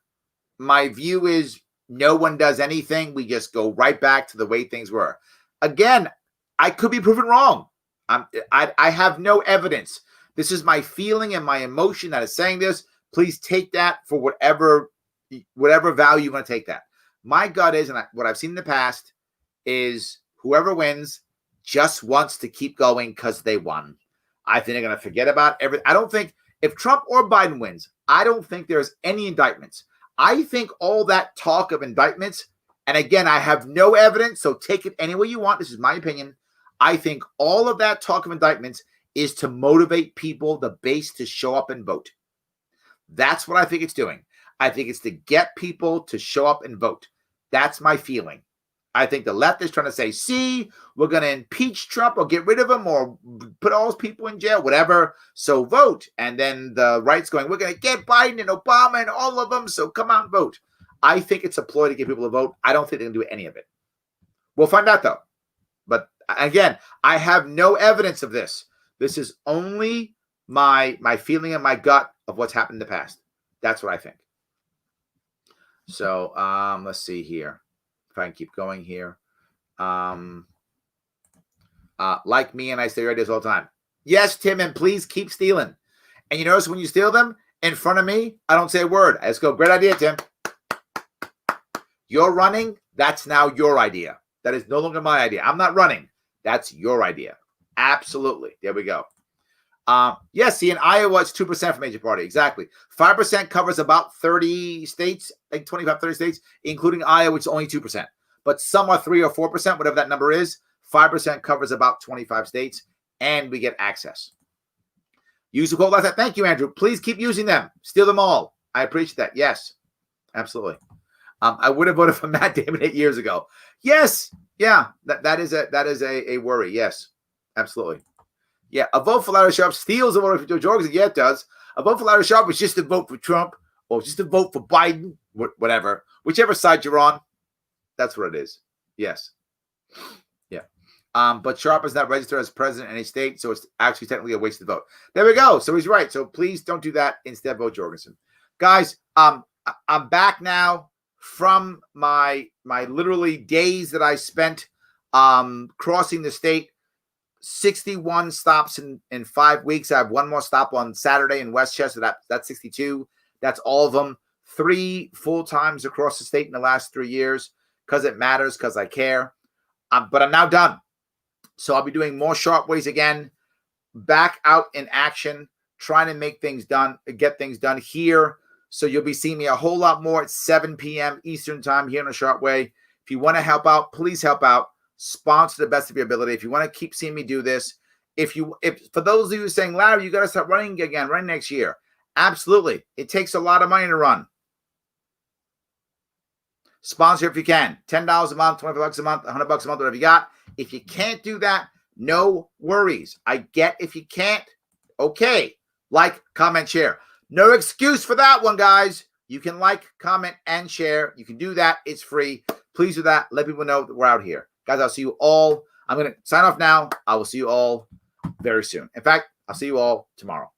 My view is no one does anything. We just go right back to the way things were. Again, I could be proven wrong. I have no evidence. This is my feeling and my emotion that is saying this. Please take that for whatever value you want to take that. My gut is, and what I've seen in the past is whoever wins just wants to keep going because they won. I think they're going to forget about everything. I don't think if Trump or Biden wins, I don't think there's any indictments. I think all that talk of indictments, and again, I have no evidence, so take it any way you want. This is my opinion. I think all of that talk of indictments is to motivate people, the base, to show up and vote. That's what I think it's doing. I think it's to get people to show up and vote. That's my feeling. I think the left is trying to say, see, we're going to impeach Trump or get rid of him or put all those people in jail, whatever. So vote. And then the right's going, we're going to get Biden and Obama and all of them. So come out and vote. I think it's a ploy to get people to vote. I don't think they're going to do any of it. We'll find out, though. But again, I have no evidence of this. This is only my feeling and my gut of what's happened in the past. That's what I think. So let's see here. If I can keep going here. Like me, and I say ideas all the time. Yes, Tim, and please keep stealing. And you notice when you steal them in front of me, I don't say a word. I just go, great idea, Tim. You're running. That's now your idea. That is no longer my idea. I'm not running. That's your idea. Absolutely. There we go. Yes, see, in Iowa, it's 2% for major party. Exactly. 5% covers about 30 states, like 25, 30 states, including Iowa, which is only 2%. But some are 3 or 4%, whatever that number is. 5% covers about 25 states, and we get access. Use the quote like that. Thank you, Andrew. Please keep using them. Steal them all. I appreciate that. Yes, absolutely. I would have voted for Matt Damon 8 years ago. Yes. Yeah, that is a worry. Yes, absolutely. Yeah, a vote for Larry Sharpe steals a vote for Joe Jorgensen. Yeah, it does. A vote for Larry Sharpe is just a vote for Trump or just a vote for Biden, whatever. Whichever side you're on, that's what it is. Yes. Yeah. But Sharpe is not registered as president in any state, so it's actually technically a wasted vote. There we go. So he's right. So please don't do that. Instead, vote Jorgensen. Guys, I'm back now from my literally days that I spent crossing the state. 61 stops in 5 weeks. I have one more stop on Saturday in Westchester. That's 62. That's all of them. 3 full times across the state in the last 3 years because it matters, because I care. But I'm now done. So I'll be doing more Sharpe Ways again, back out in action, trying to make things done, get things done here. So you'll be seeing me a whole lot more at 7 p.m. Eastern time here on the Sharpe Way. If you want to help out, please help out. Sponsor to the best of your ability. If you want to keep seeing me do this, if for those of you saying, Larry, you got to start running again, run next year. Absolutely. It takes a lot of money to run. Sponsor if you can. $10 a month, $25 a month, $100 a month, whatever you got. If you can't do that, no worries. I get if you can't, okay. Like, comment, share. No excuse for that one, guys. You can like, comment, and share. You can do that. It's free. Please do that. Let people know that we're out here. Guys, I'll see you all. I'm going to sign off now. I will see you all very soon. In fact, I'll see you all tomorrow.